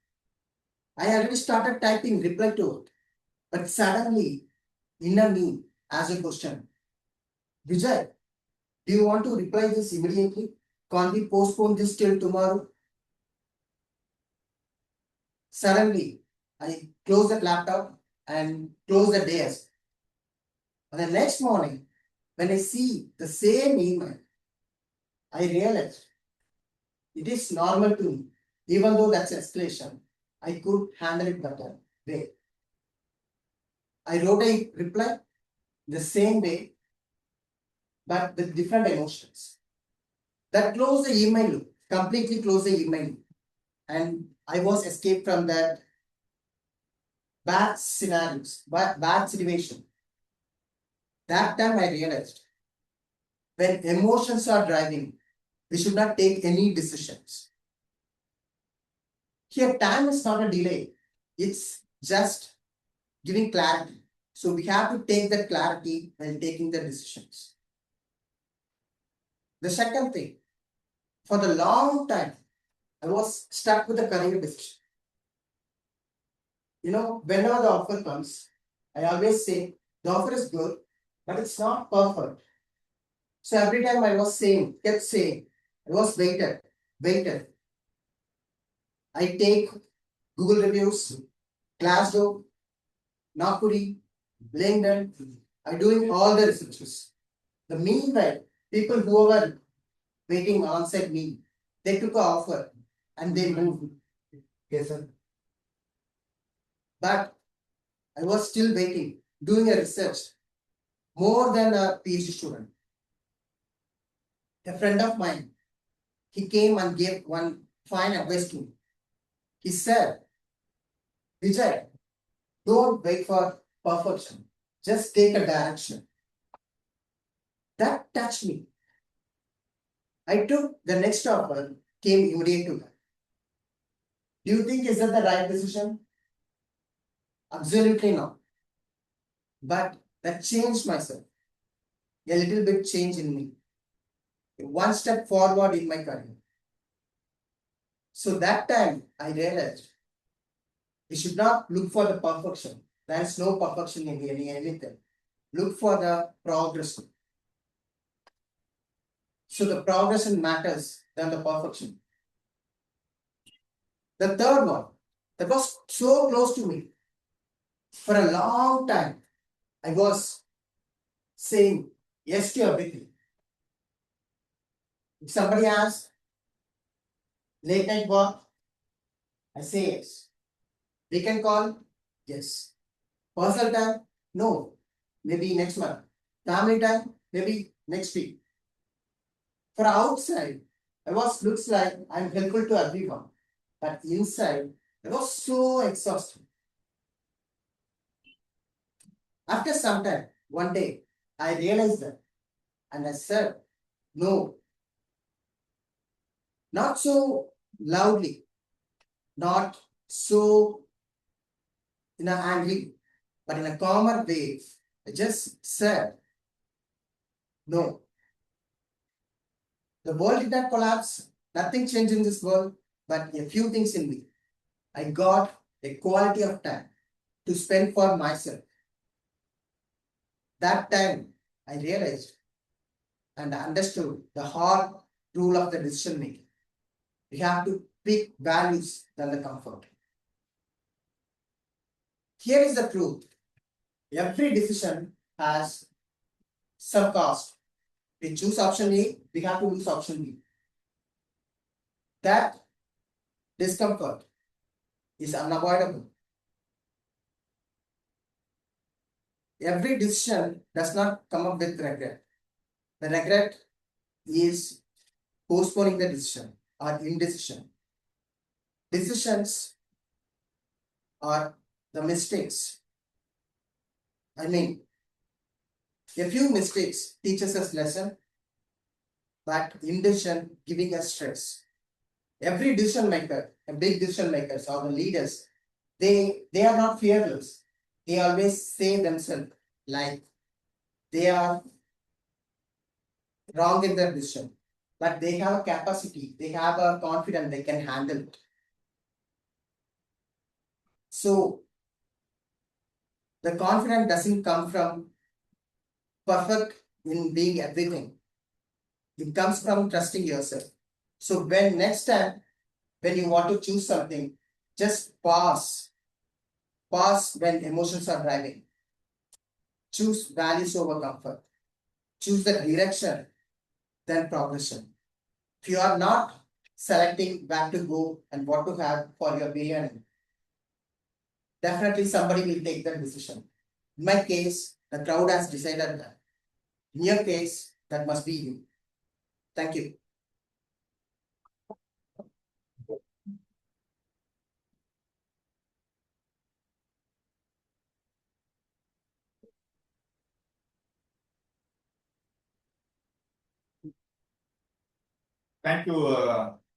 I already started typing reply to it, but suddenly, inner me asked a question. Vijay, do you want to reply this immediately? Can't we postpone this till tomorrow? Suddenly, I closed the laptop and closed the desk. And the next morning, when I see the same email, I realized it is normal to me. Even though that's escalation, I could handle it better. Wait. I wrote a reply the same way, but with different emotions. That closed the email loop, completely closed the email loop. And I was escaped from that bad scenarios, bad situation. That time I realized when emotions are driving, we should not take any decisions. Here, time is not a delay, it's just giving clarity. So we have to take that clarity when taking the decisions. The second thing, for the long time, I was stuck with the career decision. Whenever the offer comes, I always say the offer is good, but it's not perfect. So every time I was kept saying, I was waited. I take Google reviews, Glassdoor, Nakuri, LinkedIn. I'm doing all the researches. The meanwhile, people who were waiting alongside me, they took an offer and they moved. Yes, sir. But I was still waiting, doing a research, more than a PhD student. A friend of mine, he came and gave one fine advice to me. He said, Vijay, don't wait for perfection. Just take a direction. That touched me. I took the next offer, came immediate to that. Do you think is that the right decision? Absolutely not. But that changed myself. A little bit change in me. One step forward in my career. So that time I realized we should not look for the perfection. There is no perfection in anything. Look for the progression. So the progression matters than the perfection. The third one, that was so close to me. For a long time, I was saying yes to everything. If somebody asks, late night work, I say yes. Weekend call, yes. Personal time, no. Maybe next month. Family time, maybe next week. For outside, looks like I'm helpful to everyone. But inside, I was so exhausted. After some time, one day, I realized that. And I said, no. Not so loudly, not so in an angry, but in a calmer way. I just said, no. The world did not collapse. Nothing changed in this world, but a few things in me. I got a quality of time to spend for myself. That time, I realized and understood the hard rule of the decision making. We have to pick values than the comfort. Here is the truth. Every decision has some cost. We choose option A, we have to lose option B. That discomfort is unavoidable. Every decision does not come up with regret. The regret is postponing the decision or indecision. Decisions are the mistakes. I mean, a few mistakes teaches us lesson, but indecision giving us stress. Every decision maker, a big decision makers or the leaders, they are not fearless. They always say themselves like they are wrong in their decision, but they have a capacity, they have a confidence they can handle it. So the confidence doesn't come from perfect in being everything. It comes from trusting yourself. So when next time when you want to choose something, just pause. Pause when emotions are driving. Choose values over comfort. Choose the direction, then progression. If you are not selecting where to go and what to have for your biryani, definitely somebody will take that decision. In my case, The crowd has decided that. In your case, that must be you. Thank you. Thank you,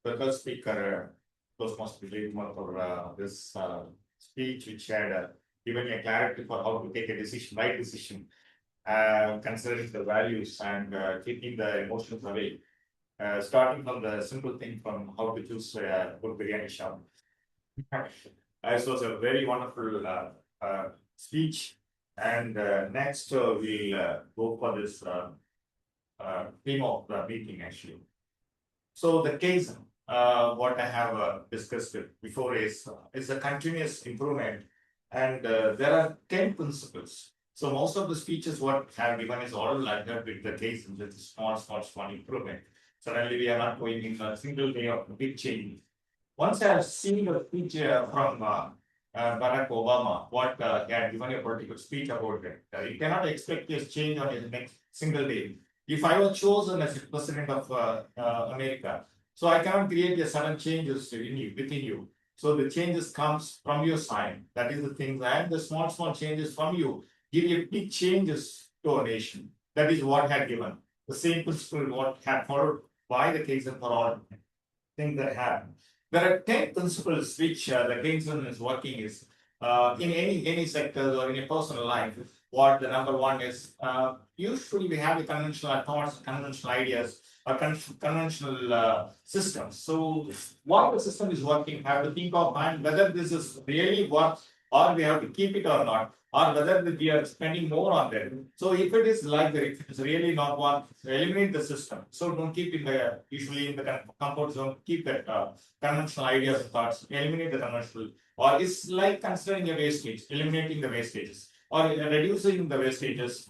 the first speaker, Toastmaster Vijay, for this speech, which had given a clarity for how to take a decision, right decision, considering the values and keeping the emotions away. Starting from the simple thing from how to choose a good biryani shop. This was a very wonderful speech. And next, we'll go for this theme of the meeting actually. So the case, what I have discussed before is a continuous improvement, and there are 10 principles. So most of the speeches what I have given is all like that with the case, with small improvement. Suddenly we are not going in a single day of big change. Once I have seen a speech from Barack Obama, what he had given a political speech about it. You cannot expect this change on the next single day. If I was chosen as president of America, so I cannot create a sudden changes within you. So the changes comes from your side. That is the thing. And the small changes from you give you big changes to a nation. That is what had given. The same principle what had followed by the Keynesian for all things that happen. There are 10 principles which the Keynesian is working is in any sector or in a personal life. What the number one is, usually we have the conventional thoughts, conventional ideas, or conventional systems. So what the system is working, have to think of and whether this is really work or we have to keep it or not, or whether we are spending more on that. So if it is like that, if it's really not work, eliminate the system. So don't keep in the usually in the comfort zone, keep that conventional ideas and thoughts, eliminate the conventional, or it's like considering a wastage, eliminating the wastages, or reducing the wastages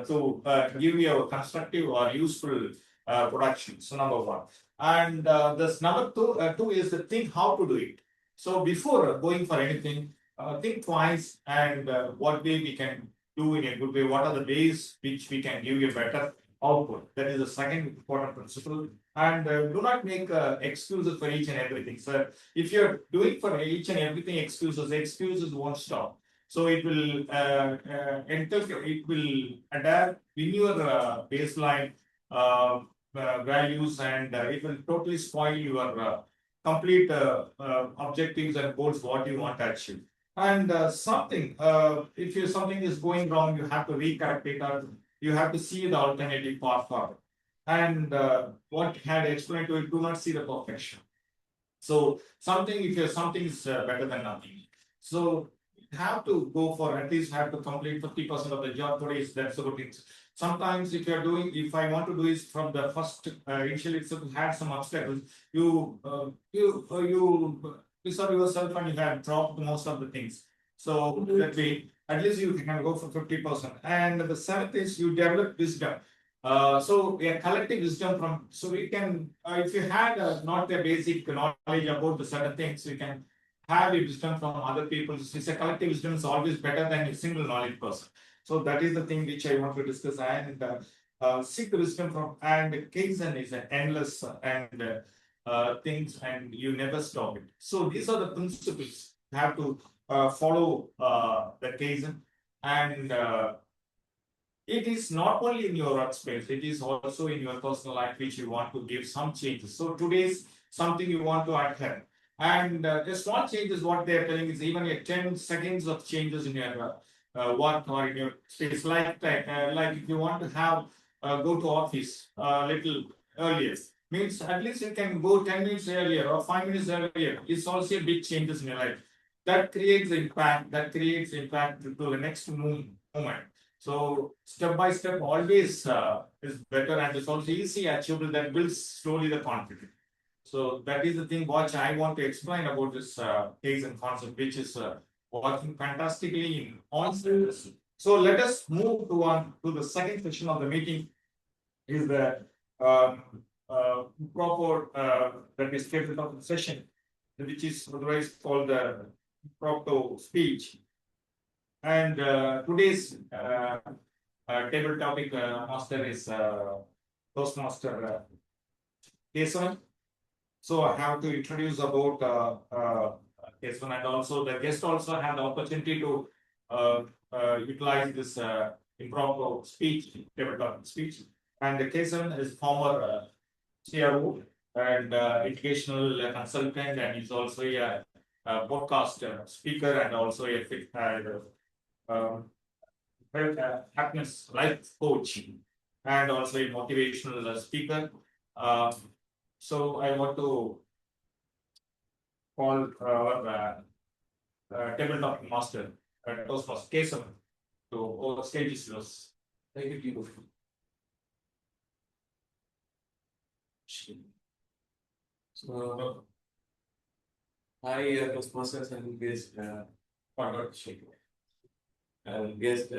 to give you a constructive or useful production. So number one. And this number two is the think how to do it. So before going for anything, think twice and what way we can do in a good way. What are the ways which we can give you a better output? That is the second important principle. And do not make excuses for each and everything. So if you're doing for each and everything excuses won't stop. So it will it will adapt in your baseline values, and it will totally spoil your complete objectives and goals what you want to achieve. And if something is going wrong, you have to recorrect it, or you have to see the alternative path forward. And what had explained to it, do not see the perfection. So if something is better than nothing. So have to go for at least have to complete 50% of the job today. That's a good thing. Sometimes if I want to do is from the first initially itself had some obstacles, you reserve yourself and you have dropped most of the things. So that way, at least you can go for 50%. And the seventh is you develop wisdom. So a collective wisdom so we can, if you had not the basic knowledge about the certain things, you can have a wisdom from other people. It's a collective wisdom is always better than a single knowledge person. So that is the thing which I want to discuss. And seek the wisdom from, and Keynesian is an endless and things, and you never stop it. So these are the principles you have to follow the Keynesian. And it is not only in your workspace, it is also in your personal life which you want to give some changes. So today's something you want to adhere. And the small changes, what they are telling is even a 10 seconds of changes in your work or in your space. Like if you want to have go to office a little earlier, means at least you can go 10 minutes earlier or 5 minutes earlier. It's also a big changes in your life. That creates impact. That creates impact to the next moment. So step by step always is better, and it's also easy achievable. That builds slowly the confidence. So that is the thing which I want to explain about this case and concept, which is working fantastically in all fields. So let us move to the second section of the meeting. Is the proper that is scheduled of the session, which is otherwise called the proper speech. And today's table topic master is Toastmaster Kesavan. So I have to introduce about Kesavan, and also the guest also have the opportunity to utilize this impromptu speech, table topic speech. And Kesavan is former CRO and educational consultant, and he's also a podcast speaker and also a happiness life coach and also a motivational speaker. So I want to call our tabletop master, Toastmaster Kesavan, to over stage is yours. Thank you. So, hi, Toastmasters and guest, guest,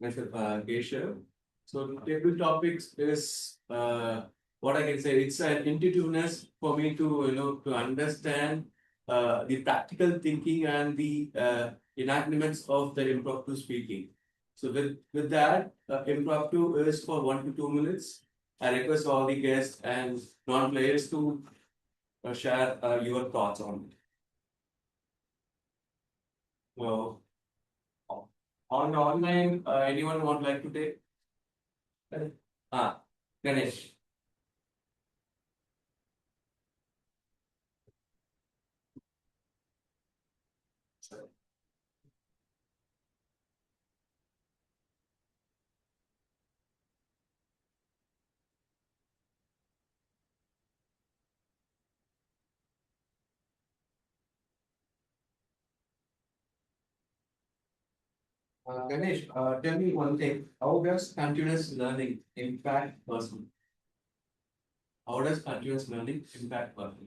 Mr. Keshav. So, the table topics is what I can say. It's an intuitiveness for me to to understand the practical thinking and the enactments of the impromptu speaking. So, with that, impromptu is for 1 to 2 minutes. I request all the guests and non-players to share your thoughts on it. So, on online, anyone would like to take? Ganesh. Ganesh, tell me one thing. How does continuous learning impact person? How does continuous learning impact person?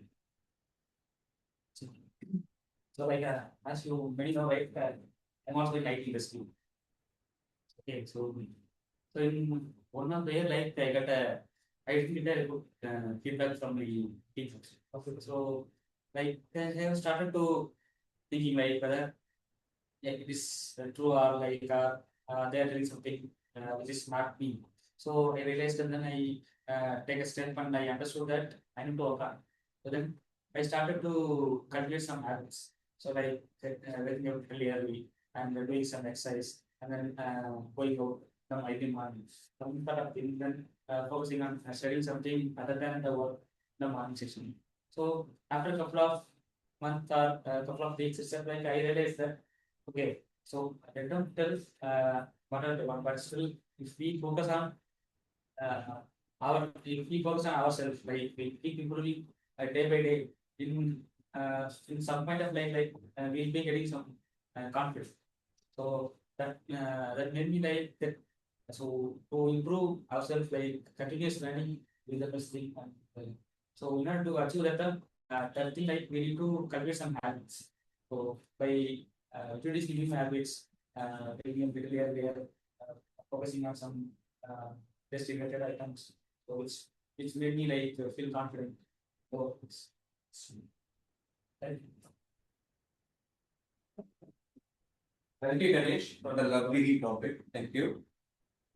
So like as you many know, right, I'm also in IT industry. Okay, so in one of their like I got a I didn't get a good feedback from the teachers. Okay, so like I have started to thinking like whether it is true or like they are doing something which is not me. So I realized and then I take a step and I understood that I need to work on. So then I started to cultivate some habits. So like waking up really early and doing some exercise and then going out from early morning. Some sort of thing, then focusing on studying something other than the work in the morning session. So after a couple of months or a couple of weeks itself, like I realized that okay, so I don't tell what are the one, but still if we focus on if we focus on ourselves, like we keep improving day by day in some point of like we'll be getting some confidence. So that made me like that. So to improve ourselves, like continuous learning is the best thing. So in order to achieve that thing, like we need to cultivate some habits. So by introducing new habits, taking a bit earlier, focusing on some test related items, so which made me like feel confident. So thank you. Thank you, Ganesh, for the lovely topic. Thank you.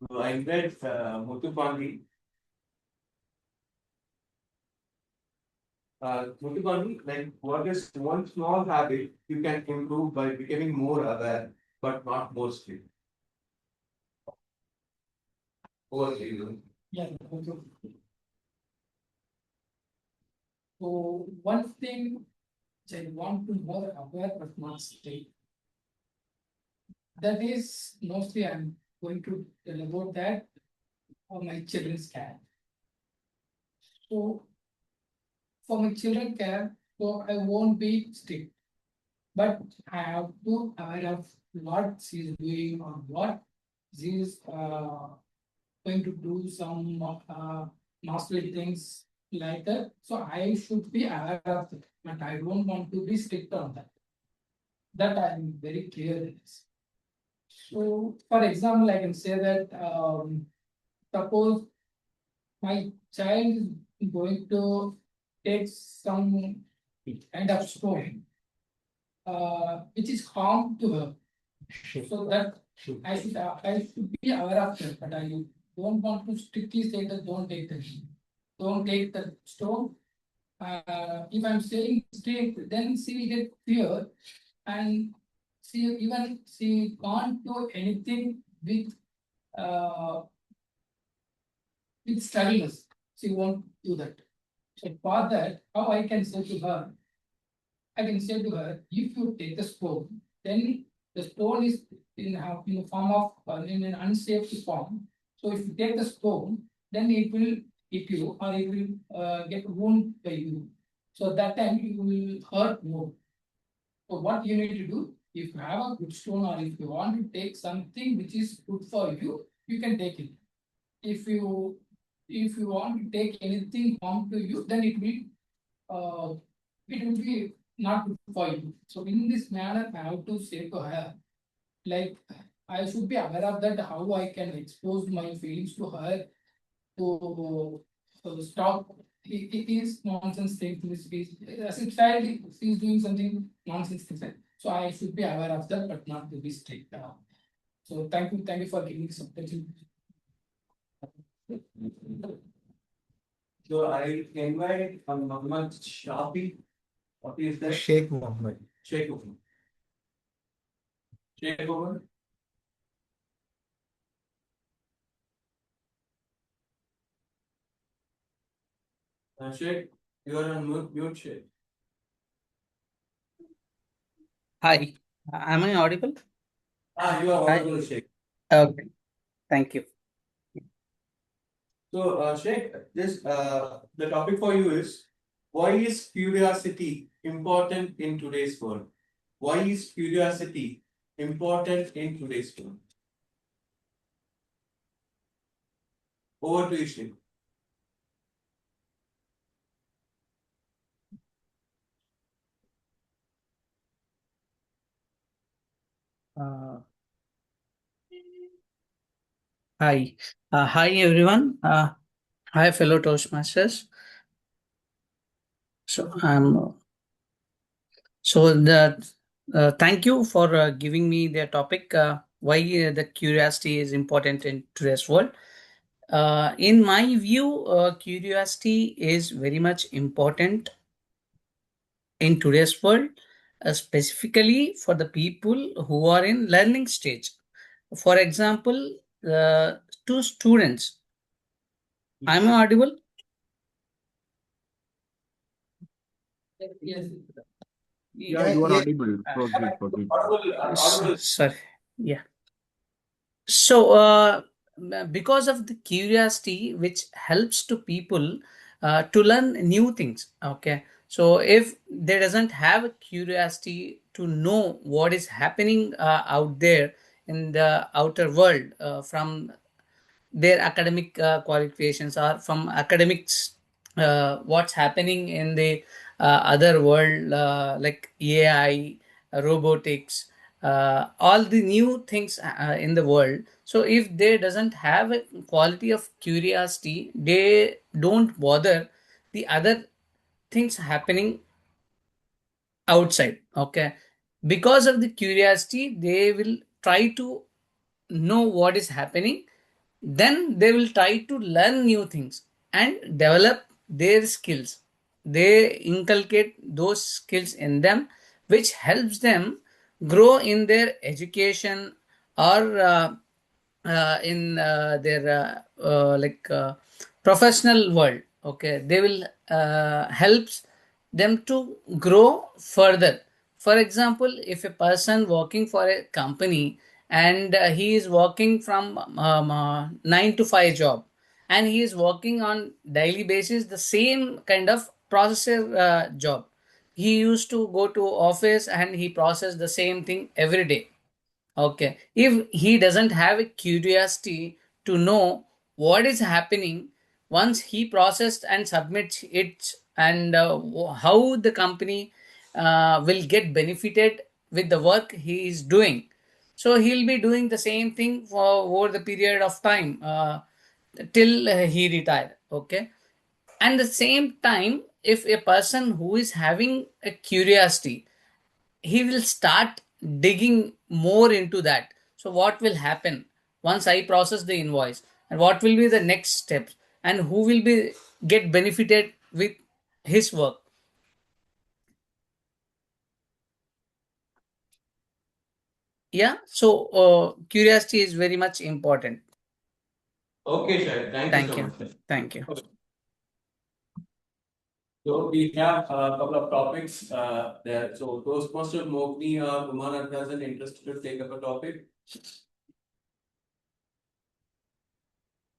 So I invite Muthu Pandey. Muthu Pandey, like what is one small habit you can improve by becoming more aware, but not more strict? Over to you. Yeah, thank you. So one thing which I want to more aware but not stay. That is mostly I'm going to tell about that for my children's care. So for my children care, so I won't be strict, but I have to aware of what she is doing or what she is going to do some mastery things like that. So I should be aware of it, but I don't want to be strict on that. That I'm very clear in this. So, for example, I can say that suppose my child is going to take some kind of stone, which is harm to her. So that I should be aware of that, but I don't want to strictly say that don't take the stone. If I'm saying straight, then she get fear and she can't do anything uh, with studies. She won't do that. So for that, how I can say to her, if you take the stone, then the stone is in the form of in an unsafe form. So if you take the stone, then it will hit you or it will get wound by you. So that time you will hurt more. So what you need to do, if you have a good stone or if you want to take something which is good for you, you can take it. If you want to take anything harm to you, then it will be not good for you. So in this manner, I have to say to her, like I should be aware of that, how I can expose my feelings to her to stop. It is nonsense thing to this case. As a child, she is doing something nonsense things. So I should be aware of that, but not to be strict. So thank you for giving this opportunity. So I invite Muhammad Shafi. What is that? Sheikh Mohammed. Sheikh Muhammad. Sheikh Muhammad. Sheikh, you are on mute, Sheikh. Hi, am I audible? You are Hi. audible, Sheikh. Okay, thank you. So, Sheikh, the topic for you is, why is curiosity important in today's world? Why is curiosity important in today's world? Over to you, Sheikh. Uh, Hi, hi everyone. Hi fellow Toastmasters. So thank you for giving me the topic. Why the curiosity is important in today's world. In my view, curiosity is very much important in today's world, specifically for the people who are in learning stage. For example, two students. I'm audible. Yes. Yeah, you are Yeah. audible. Proceed, proceed. Sorry. Yeah. So, because of the curiosity, which helps to people to learn new things. Okay. So, if they doesn't have a curiosity to know what is happening out there in the outer world from their academic qualifications or from academics, what's happening in the other world, like AI, robotics, all the new things in the world. So if they doesn't have a quality of curiosity, they don't bother the other things happening outside. Okay, because of the curiosity, they will try to know what is happening, then they will try to learn new things and develop their skills. They inculcate those skills in them, which helps them grow in their education or in their professional world. Okay, they will helps them to grow further. For example, if a person working for a company and he is working from 9 to 5 job, and he is working on daily basis the same kind of processor job. He used to go to office and he process the same thing every day. Okay. If he doesn't have a curiosity to know what is happening once he processed and submits it, and how the company will get benefited with the work he is doing. So he'll be doing the same thing for over the period of time till he retire. Okay. And the same time, if a person who is having a curiosity, he will start digging more into that. So what will happen once I process the invoice, and what will be the next steps, and who will be get benefited with his work? Yeah, so curiosity is very much important. Okay, sir. Thank you Thank so you. much, sir. Thank you. So we have a couple of topics there. So Toastmaster Mogni Kumar Arthazan interested to take up a topic.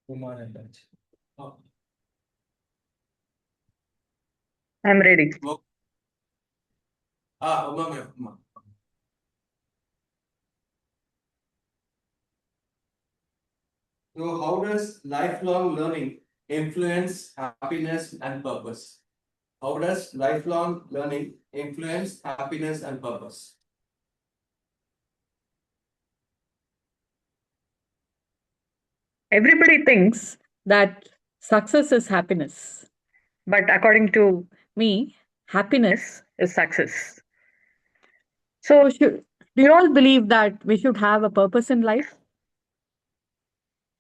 Kumar Arthazan. Oh. I'm ready. Uma, ma'am, Uma. So how does lifelong learning influence happiness and purpose? How does lifelong learning influence happiness and purpose? Everybody thinks that success is happiness. But according to me, happiness is success. So, do you all believe that we should have a purpose in life?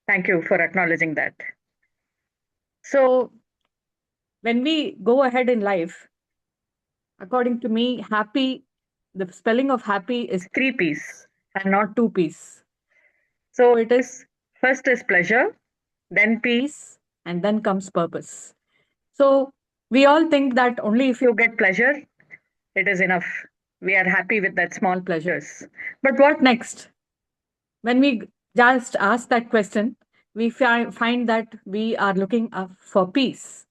Thank you for acknowledging that. So, when we go ahead in life, according to me, happy, the spelling of happy is three P's and not two P's. So, it is first is pleasure, then peace, and then comes purpose. So, we all think that only if you get pleasure, it is enough. We are happy with that small pleasures. But what next? When we just ask that question, we find that we are looking for peace.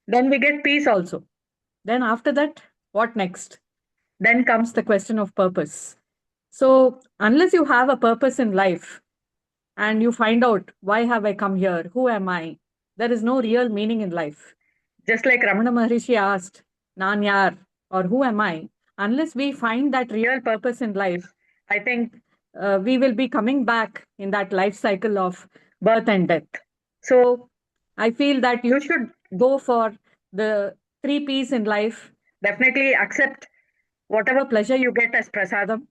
Then we get peace also. Then after that, what next? Then comes the question of purpose. So, unless you have a purpose in life and you find out why have I come here? Who am I? There is no real meaning in life. Just like Ramana Maharishi asked, Nan yar, or who am I? Unless we find that real purpose in life, I think we will be coming back in that life cycle of birth and death. So I feel that you should go for the three P's in life. Definitely accept whatever pleasure you get as prasadam,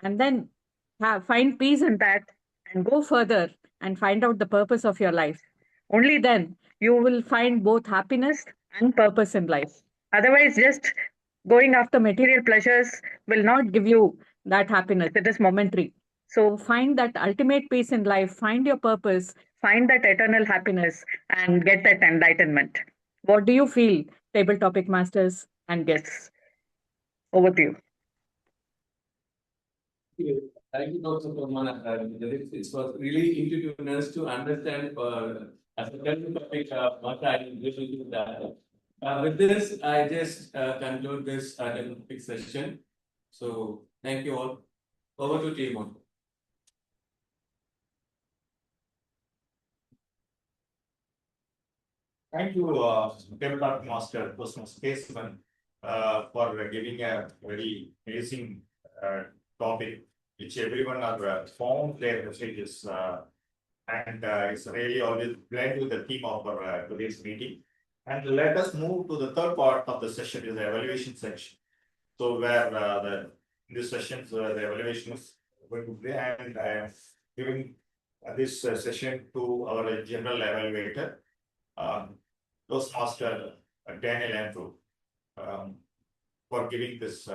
and then find peace in that and go further and find out the purpose of your life. Only then you will find both happiness and purpose in life. Otherwise, just going after material pleasures will not give you that happiness. It is momentary. So find that ultimate peace in life, find your purpose, find that eternal happiness, and get that enlightenment. What do you feel, table topic masters and guests? Over to you. Thank you, Dr. Pramana. It was really intuitive to understand as a technical topic what I usually do that. With this, I just conclude this topic session. So thank you all. Over to Timon. Thank you, Tabletop Master Toastmaster for giving a very amazing topic, which everyone are found their messages, and it's really always blend with the theme of our today's meeting. And let us move to the third part of the session, is the evaluation section. So where in this session, the evaluation is going to be, and I am giving this session to our general evaluator, Toastmaster Daniel Andrew, for giving this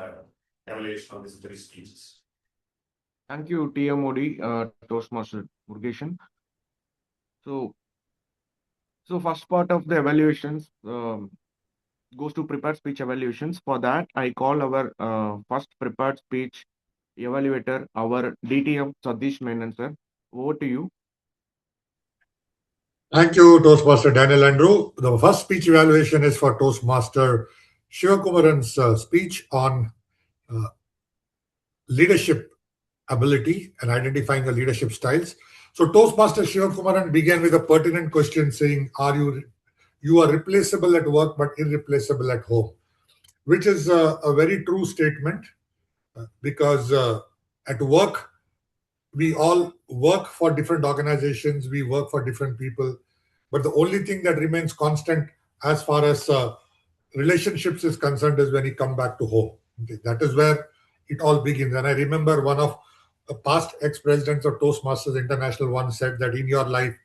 evaluation of these three speeches. Thank you, TMOD, Toastmaster Murgeshan. So first part of the evaluations goes to prepared speech evaluations. For that, I call our first prepared speech evaluator, our DTM Sadish Menon, sir. Over to you. Thank you, Toastmaster Daniel Andrew. The first speech evaluation is for Toastmaster Shivakumaran's speech on leadership ability and identifying the leadership styles. So Toastmaster Shivakumaran began with a pertinent question saying, you are replaceable at work but irreplaceable at home, which is a very true statement because at work, we all work for different organizations, we work for different people, but the only thing that remains constant as far as relationships is concerned is when you come back to home. Okay, that is where it all begins. And I remember one of the past ex-presidents of Toastmasters International once said that in your life,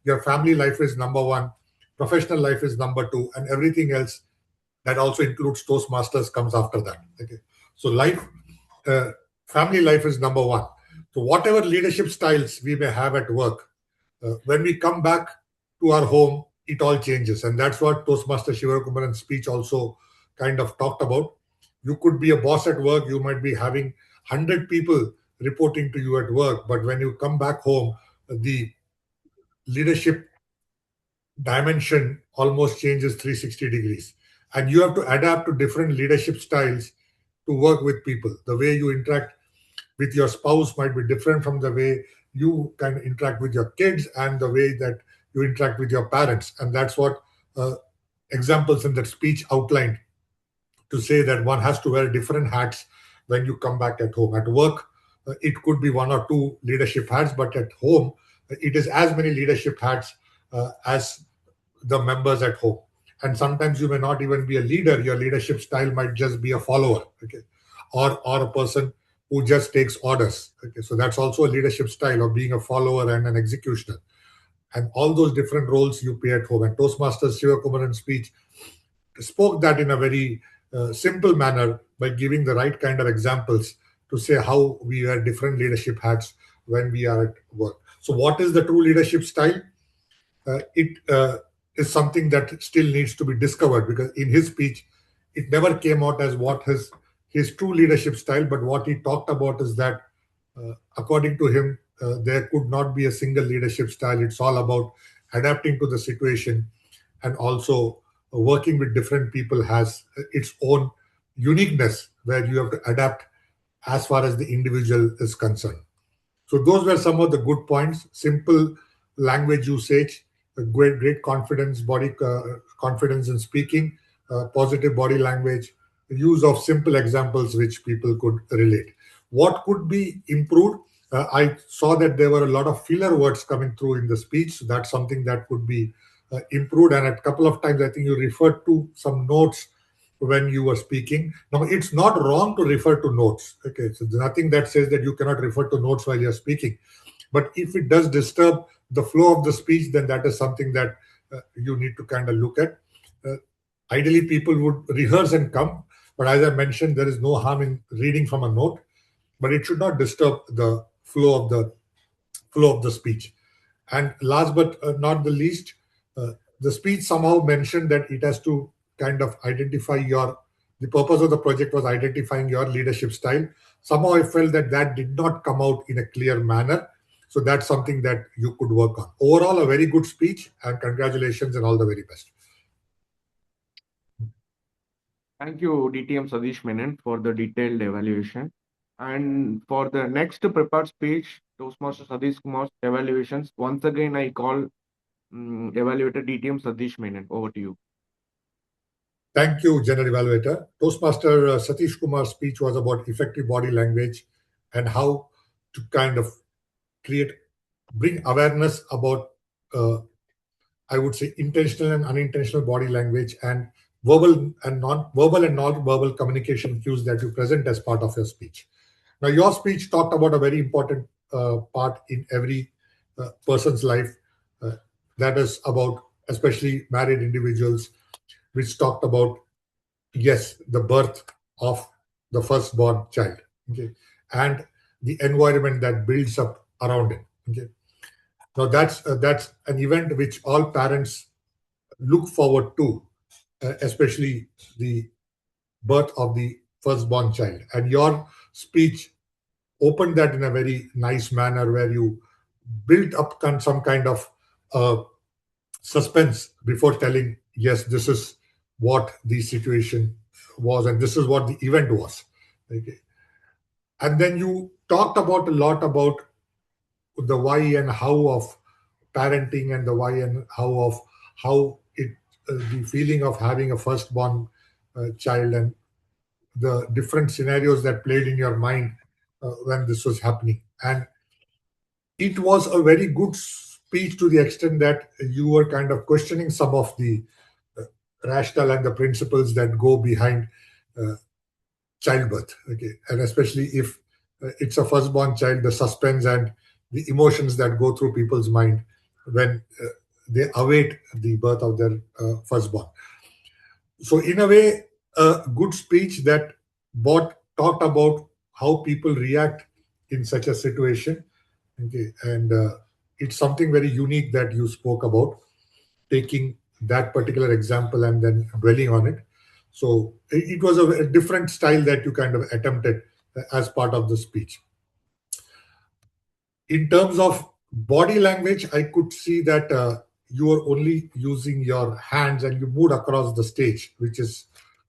your family life is number one, professional life is number two, and everything else that also includes Toastmasters comes after that. Okay, so life, uh, family life is number one. So whatever leadership styles we may have at work, when we come back to our home, it all changes, and that's what Toastmaster Shivakumaran's speech also kind of talked about. You could be a boss at work, you might be having 100 people reporting to you at work, but when you come back home, the leadership dimension almost changes 360 degrees, and you have to adapt to different leadership styles to work with people. The way you interact with your spouse might be different from the way you can interact with your kids and the way that you interact with your parents. And that's what uh, examples in that speech outlined, to say that one has to wear different hats when you come back at home. At work, it could be one or two leadership hats, but at home, it is as many leadership hats as the members at home. And sometimes you may not even be a leader. Your leadership style might just be a follower, okay, or a person who just takes orders. Okay, so that's also a leadership style of being a follower and an executioner. And all those different roles you play at home. And Toastmasters Shivakumaran's speech spoke that in a very simple manner by giving the right kind of examples to say how we wear different leadership hats when we are at work. So, what is the true leadership style? It is something that still needs to be discovered, because in his speech, it never came out as what his true leadership style. But what he talked about is that, according to him, there could not be a single leadership style. It's all about adapting to the situation, and also working with different people has its own uniqueness, where you have to adapt as far as the individual is concerned. So those were some of the good points. Simple language usage, a great confidence, body confidence in speaking, positive body language, use of simple examples which people could relate. What could be improved? I saw that there were a lot of filler words coming through in the speech. So that's something that could be improved. And a couple of times, I think you referred to some notes when you were speaking. Now, it's not wrong to refer to notes. Okay, so there's nothing that says that you cannot refer to notes while you're speaking. But if it does disturb the flow of the speech, then that is something that you need to kind of look at. Uh, Ideally, people would rehearse and come, but as I mentioned, there is no harm in reading from a note, but it should not disturb the flow of the speech. And last but not the least, the speech somehow mentioned that it has to kind of identify the purpose of the project was identifying your leadership style. Somehow I felt that that did not come out in a clear manner. So that's something that you could work on. Overall, a very good speech, and congratulations and all the very best. Thank you, DTM Sadish Menon, for the detailed evaluation. And for the next prepared speech, Toastmaster Sadish Kumar's evaluations, once again I call evaluator DTM Sadish Menon. Over to you. Thank you, General Evaluator. Toastmaster Satish Kumar's speech was about effective body language and how to kind of bring awareness about, I would say, intentional and unintentional body language and verbal and non-verbal communication cues that you present as part of your speech. Now, your speech talked about a very important part in every person's life. Uh, that is about especially married individuals, which talked about, yes, the birth of the firstborn child, okay, and the environment that builds up around it. Okay, now that's an event which all parents look forward to, especially the birth of the firstborn child. And your speech opened that in a very nice manner, where you built up some kind of uh, suspense before telling, yes, this is what the situation was and this is what the event was. Okay. And then you talked about a lot about the why and how of parenting, and the why and how it the feeling of having a firstborn child, and the different scenarios that played in your mind when this was happening. And it was a very good speech, to the extent that you were kind of questioning some of the rationale and the principles that go behind uh, childbirth. Okay, and especially if it's a firstborn child, the suspense and the emotions that go through people's mind when they await the birth of their firstborn. So, in a way, a good speech that talked about how people react in such a situation. Okay, and it's something very unique that you spoke about, taking that particular example and then dwelling on it. So it was a different style that you kind of attempted as part of the speech. In terms of body language, I could see that you were only using your hands and you moved across the stage, which is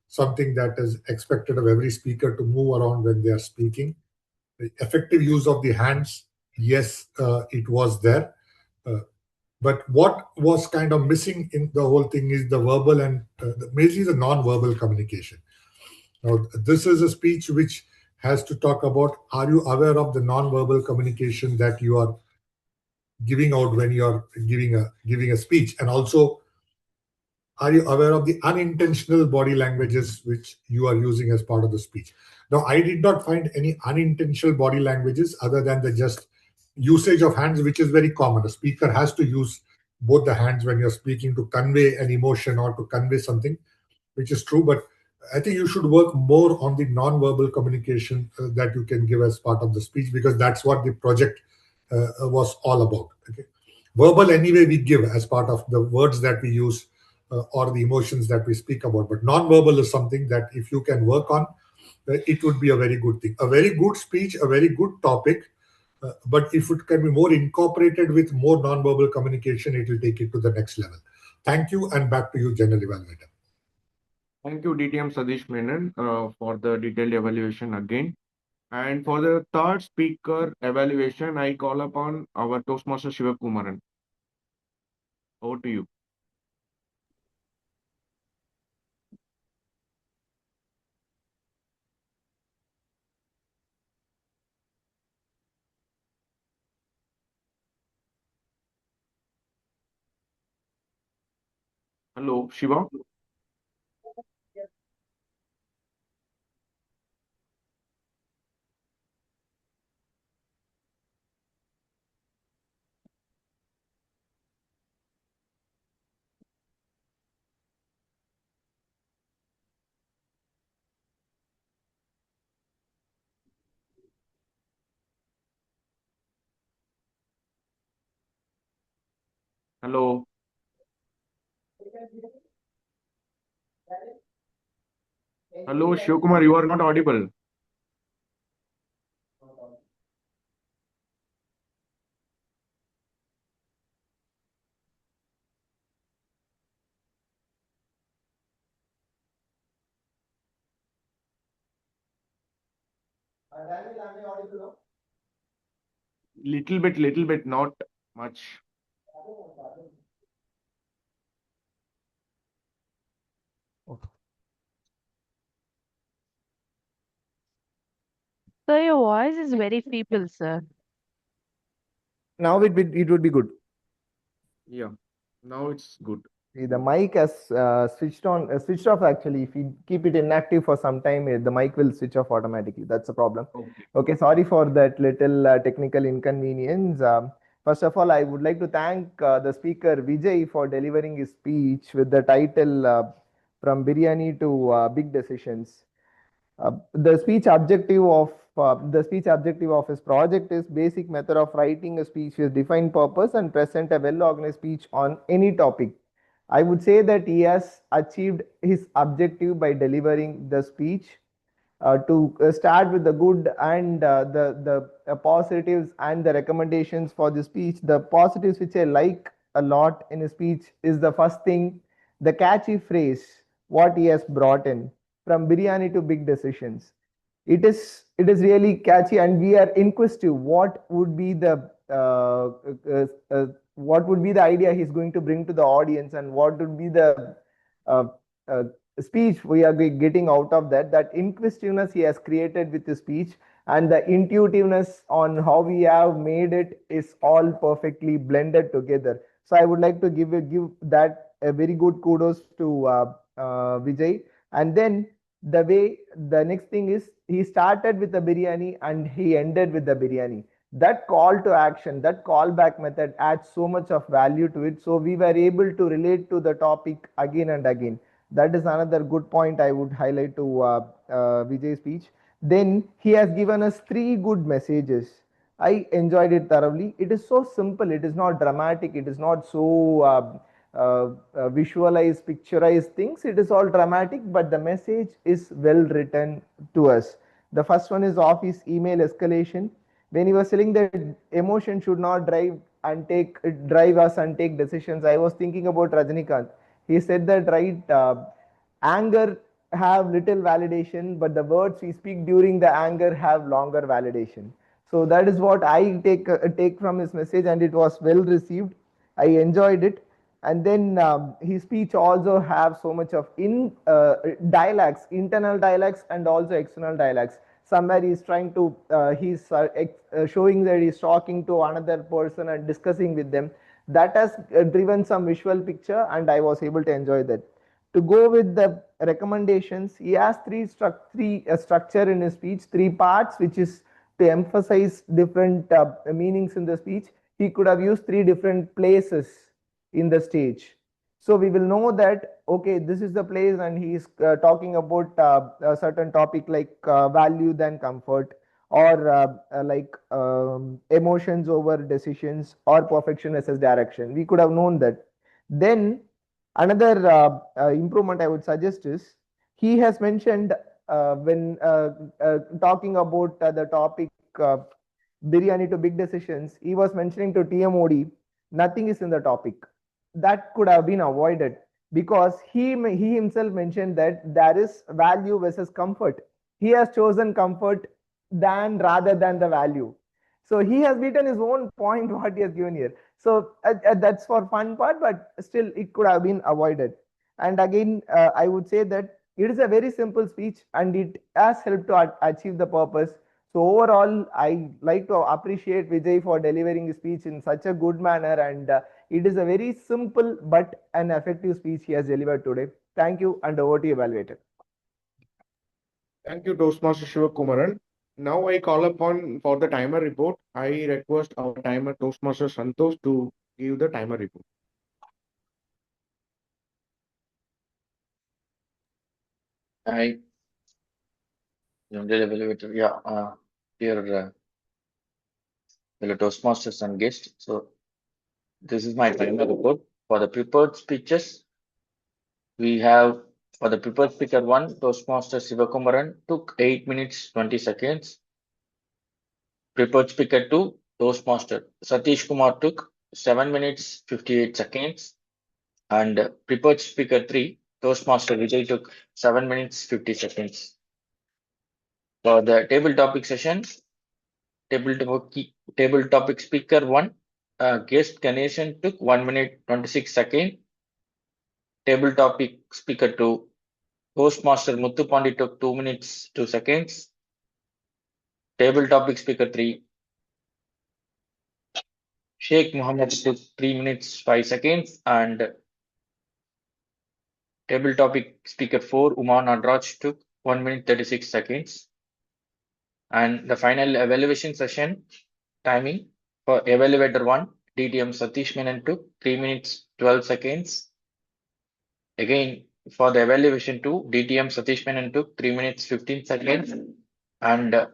something that is expected of every speaker to move around when they are speaking. The effective use of the hands, yes, it was there. Uh, but what was kind of missing in the whole thing is the verbal and mainly the non-verbal communication. Now, this is a speech which has to talk about, are you aware of the non-verbal communication that you are giving out when you are giving a speech, and also are you aware of the unintentional body languages which you are using as part of the speech? Now, I did not find any unintentional body languages other than the just usage of hands, which is very common. A speaker has to use both the hands when you're speaking to convey an emotion or to convey something, which is true. But I think you should work more on the non-verbal communication that you can give as part of the speech, because that's what the project was all about. Okay. Verbal, anyway, we give as part of the words that we use or the emotions that we speak about. But non-verbal is something that if you can work on, it would be a very good thing. A very good speech, a very good topic. But if it can be more incorporated with more non-verbal communication, it will take it to the next level. Thank you, and back to you, General Evaluator. Thank you, DTM Sadish Menon, for the detailed evaluation again. And for the third speaker evaluation, I call upon our Toastmaster Shiva Kumaran. Over to you. Hello, Shiva. Hello. Hello, Shiv Kumar, you are not audible. Little bit, not much. So your voice is very feeble, sir. Now it would be good. Yeah, now it's good. See, the mic has switched off actually. If you keep it inactive for some time, the mic will switch off automatically. That's the problem. Okay. Okay, sorry for that little technical inconvenience. First of all, I would like to thank the speaker Vijay for delivering his speech with the title From Biryani to Big Decisions. The speech objective of his project is basic method of writing a speech with defined purpose and present a well organized speech on any topic. I would say that he has achieved his objective by delivering the speech. To start with the good and the positives and the recommendations for the speech. The positives which I like a lot in his speech is the first thing, the catchy phrase what he has brought in, from biryani to big decisions. It is really catchy, and we are inquisitive. What would be the idea he's going to bring to the audience, and what would be the uh, uh, speech we are getting out of that? That inquisitiveness he has created with the speech, and the intuitiveness on how we have made it is all perfectly blended together. So I would like to give that a very good kudos to Vijay. And then the way the next thing is he started with the biryani and he ended with the biryani. That call to action, that callback method adds so much of value to it. So we were able to relate to the topic again and again. That is another good point I would highlight to Vijay's speech. Then he has given us three good messages. I enjoyed it thoroughly. It is so simple. It is not dramatic. It is not so visualized, picturized things. It is all dramatic, but the message is well written to us. The first one is office email escalation. When he was saying that emotion should not drive us and take decisions, I was thinking about Rajnikant. He said that right. Anger have little validation, but the words we speak during the anger have longer validation. So that is what I take from his message, and it was well received. I enjoyed it. And then his speech also have so much of dialects, internal dialects and also external dialects. Somewhere he's trying to showing that he's talking to another person and discussing with them. That has driven some visual picture, and I was able to enjoy that. To go with the recommendations, he has three structure in his speech, three parts, which is to emphasize different meanings in the speech. He could have used three different places in the stage. So we will know that, okay, this is the place, and he is talking about a certain topic like value than comfort, or emotions over decisions, or perfection versus direction. We could have known that. Then another improvement I would suggest is he has mentioned when talking about the topic uh, biryani to big decisions, he was mentioning to TMOD, nothing is in the topic. That could have been avoided, because he himself mentioned that there is value versus comfort. He has chosen comfort rather than the value. So he has beaten his own point what he has given here. So that's for fun part, but still it could have been avoided. And again, I would say that it is a very simple speech, and it has helped to achieve the purpose. So overall, I like to appreciate Vijay for delivering his speech in such a good manner, and it is a very simple but an effective speech he has delivered today. Thank you, and over to you, evaluator. Thank you, Toastmaster Shivakumaran. Now I call upon for the timer report. I request our timer Toastmaster Santosh to give the timer report. Hi, general evaluator. Yeah, dear fellow Toastmasters and guests. So this is my timer report for the prepared speeches. We have for the prepared speaker one, Toastmaster Sivakumaran took 8 minutes 20 seconds. Prepared speaker two, Toastmaster Satish Kumar took 7 minutes 58 seconds. And prepared speaker three, Toastmaster Vijay took 7 minutes 50 seconds. For the table topic session, table topic speaker one, guest Ganeshan took 1 minute 26 seconds. Table topic speaker two, Toastmaster Muthupandi took 2 minutes 2 seconds. Table topic speaker three, Sheikh Muhammad took 3 minutes 5 seconds. And table topic speaker four, Umar Nadraj took 1 minute 36 seconds. And the final evaluation session timing for evaluator one, DTM Satish Menon took 3 minutes 12 seconds. Again, for the evaluation two, DTM Satish Menon took 3 minutes 15 seconds. And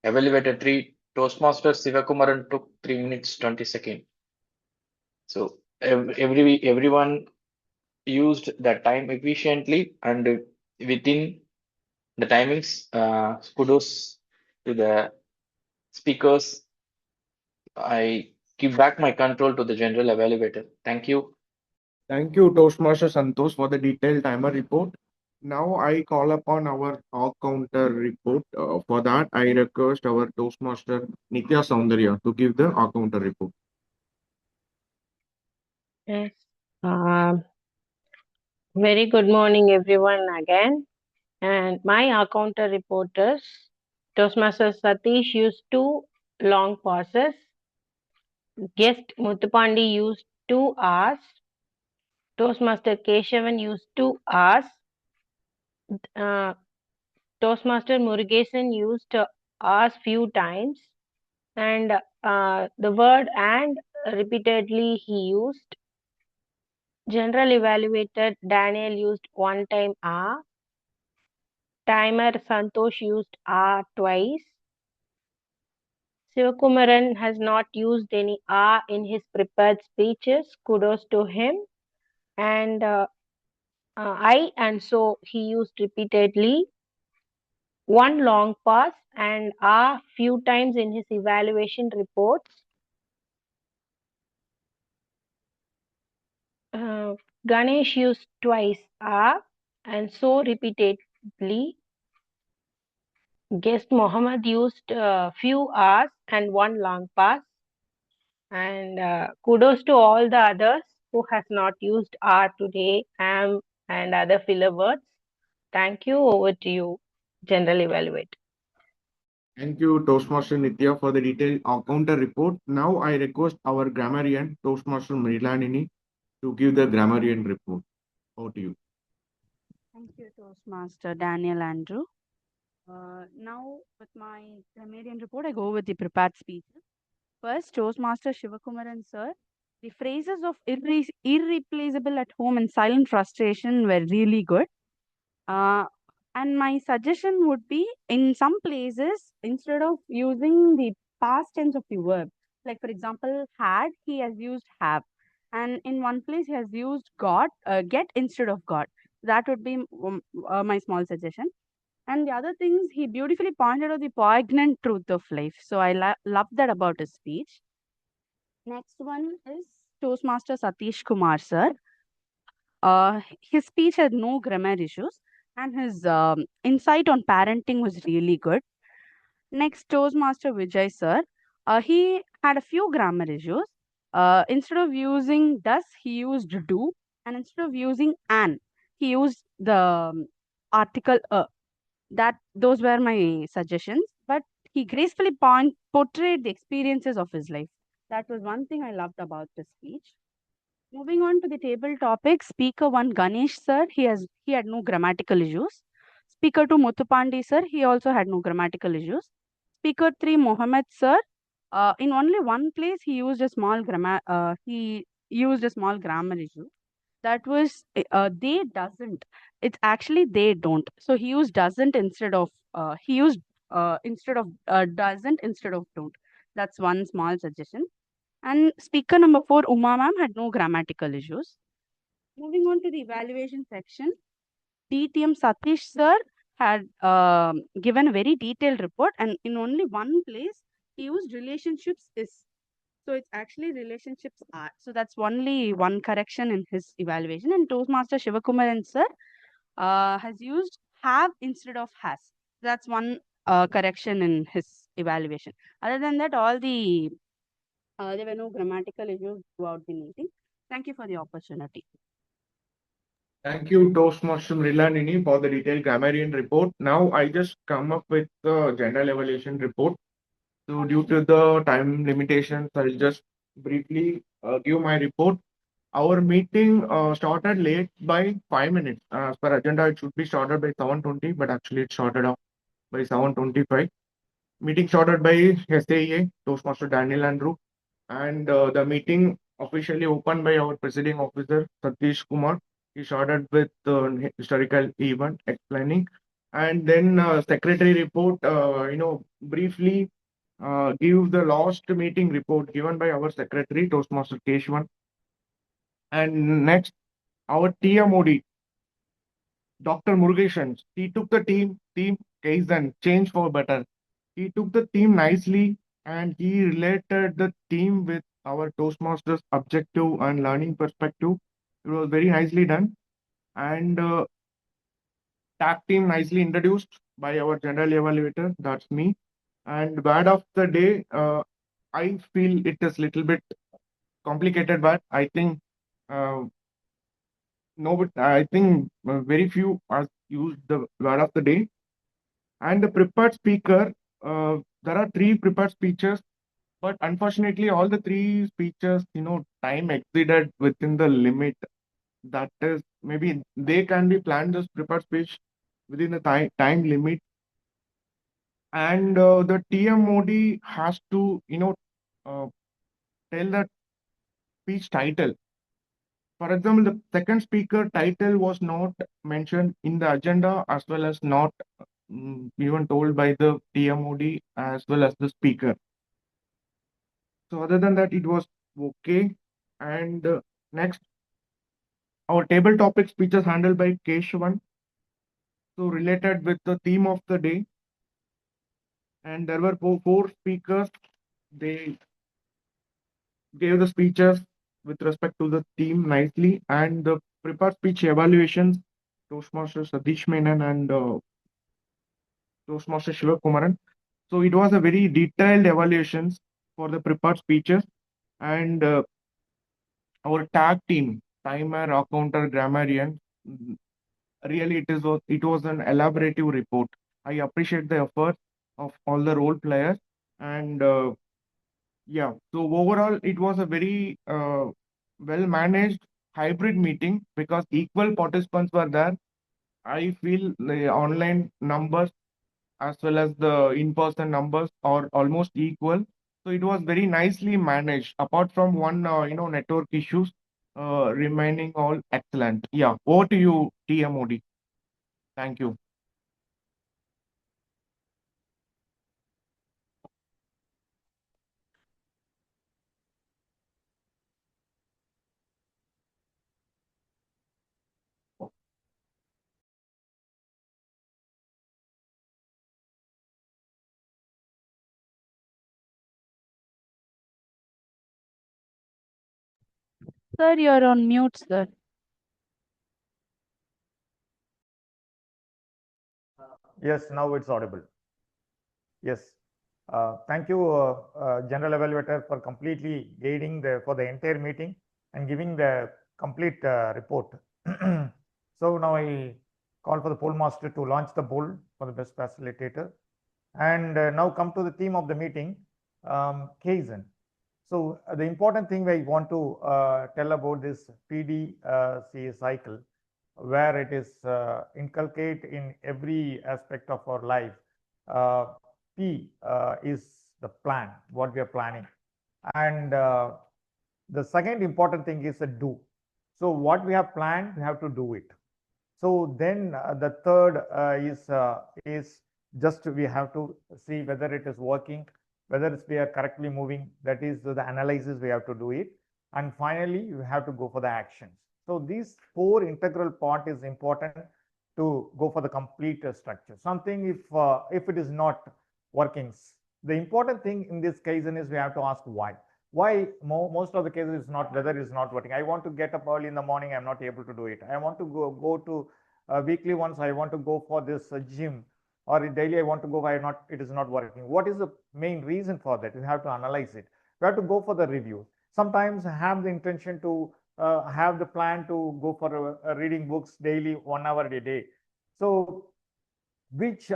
evaluator three, Toastmaster Sivakumaran took 3 minutes 20 seconds. So everyone used the time efficiently and within the timings. Kudos to the speakers. I give back my control to the general evaluator. Thank you. Thank you, Toastmaster Santosh, for the detailed timer report. Now I call upon our talk counter report. For that, I request our Toastmaster Nitya Soundarya to give the counter report. Yes. Very good morning, everyone, again. And my counter reporters, Toastmaster Satish used 2 long pauses. Guest Muthupandi used 2 hours. Toastmaster Keshavan used 2 hours. Toastmaster Murugesan used as few times, and the word and repeatedly he used. General evaluator Daniel used one time a. Timer Santosh used a twice. Sivakumaran has not used any a in his prepared speeches. Kudos to him. And I and so he used repeatedly. One long pause and a few times in his evaluation reports. Ganesh used twice a and so repeatedly. Guest Mohammed used few hours and one long pass. And kudos to all the others who has not used R today, am, and other filler words. Thank you. Over to you, General Evaluate. Thank you, Toastmaster Nitya, for the detailed counter report. Now I request our grammarian, Toastmaster Mrilanini, to give the grammarian report. Over to you. Thank you, Toastmaster Daniel Andrew. Now, with my grammarian report, I go with the prepared speeches. First, Toastmaster Shivakumaran sir. The phrases of irreplaceable at home and silent frustration were really good. And my suggestion would be in some places, instead of using the past tense of the verb, like for example, had, he has used have. And in one place, he has used get instead of got. That would be my small suggestion. And the other things, he beautifully pointed out the poignant truth of life. So I love that about his speech. Next one is Toastmaster Satish Kumar sir. His speech had no grammar issues, and his insight on parenting was really good. Next, Toastmaster Vijay sir. He had a few grammar issues. Instead of using does, he used do, and instead of using an, he used the article that those were my suggestions, but he gracefully portrayed the experiences of his life. That was one thing I loved about the speech. Moving on to the table topic, speaker one Ganesh sir, he had no grammatical issues. Speaker two Muthupandi sir, he also had no grammatical issues. Speaker three Mohammed sir, in only one place he used a small grammar issue. That was they doesn't. It's actually they don't. So he used doesn't instead of doesn't instead of don't. That's one small suggestion. And speaker number four, Uma ma'am, had no grammatical issues. Moving on to the evaluation section, DTM Satish sir had given a very detailed report, and in only one place he used relationships is. So it's actually relationships are. So that's only one correction in his evaluation. And Toastmaster Shivakumaran sir has used have instead of has. That's one correction in his evaluation. Other than that, there were no grammatical issues throughout the meeting. Thank you for the opportunity. Thank you, Toastmaster Mrilanini, for the detailed grammarian report. Now I just come up with the general evaluation report. So due to the time limitations, I'll just briefly give my report. Our meeting started late by 5 minutes. As per agenda, it should be started by 7:20, but actually it started off by 7:25. Meeting started by SAEA, Toastmaster Daniel Andrew, and the meeting officially opened by our presiding officer, Satish Kumar. He started with historical event explaining, and then secretary report, briefly give the last meeting report given by our secretary, Toastmaster Keshwan. And next, our TMOD, Dr. Murugesan, he took the team Kaizen, change for better. He took the team nicely and he related the team with our Toastmasters objective and learning perspective. It was very nicely done. And tag team nicely introduced by our general evaluator, that's me. And word of the day, I feel it is little bit complicated, but I think uh, no, but I think very few are used the word of the day. And the prepared speaker, there are three prepared speeches, but unfortunately, all the three speeches, time exceeded within the limit. That is, maybe they can be planned this prepared speech within the time limit, and the TMOD has to, tell the speech title. For example, the second speaker title was not mentioned in the agenda as well as not even told by the TMOD as well as the speaker. So other than that, it was okay. And next, our table topic speeches handled by Keshavan. So related with the theme of the day. And there were four speakers. They gave the speeches with respect to the theme nicely, and the prepared speech evaluations, Toastmaster Satish Menon and Toastmaster Shiva Kumaran. So it was a very detailed evaluations for the prepared speeches, and our tag team, timer, accounter, grammarian, really it was an elaborative report. I appreciate the effort of all the role players, and yeah, so overall it was a very well managed hybrid meeting because equal participants were there. I feel the online numbers as well as the in-person numbers are almost equal. So it was very nicely managed. Apart from one, network issues, remaining all excellent. Yeah, over to you, TMOD. Thank you. Sir, you're on mute, sir. Yes, now it's audible. Yes. Thank you, General Evaluator, for completely guiding for the entire meeting and giving the complete report. So now I call for the poll master to launch the poll for the best facilitator. And now come to the theme of the meeting, Kaizen. So the important thing I want to tell about this PDCA cycle, where it is inculcate in every aspect of our life. P is the plan, what we are planning. And the second important thing is a do. So what we have planned, we have to do it. So then the third is just we have to see whether it is working, whether we are correctly moving. That is the analysis we have to do it. And finally, you have to go for the actions. So these four integral part is important to go for the complete structure. Something if it is not working, the important thing in this case is we have to ask why. Why most of the cases is not whether it's not working. I want to get up early in the morning, I'm not able to do it. I want to go to weekly once, I want to go for this gym, or daily I want to go, it is not working. What is the main reason for that? We have to analyze it. We have to go for the review. Sometimes have the intention to have the plan to go for reading books daily 1 hour a day. So which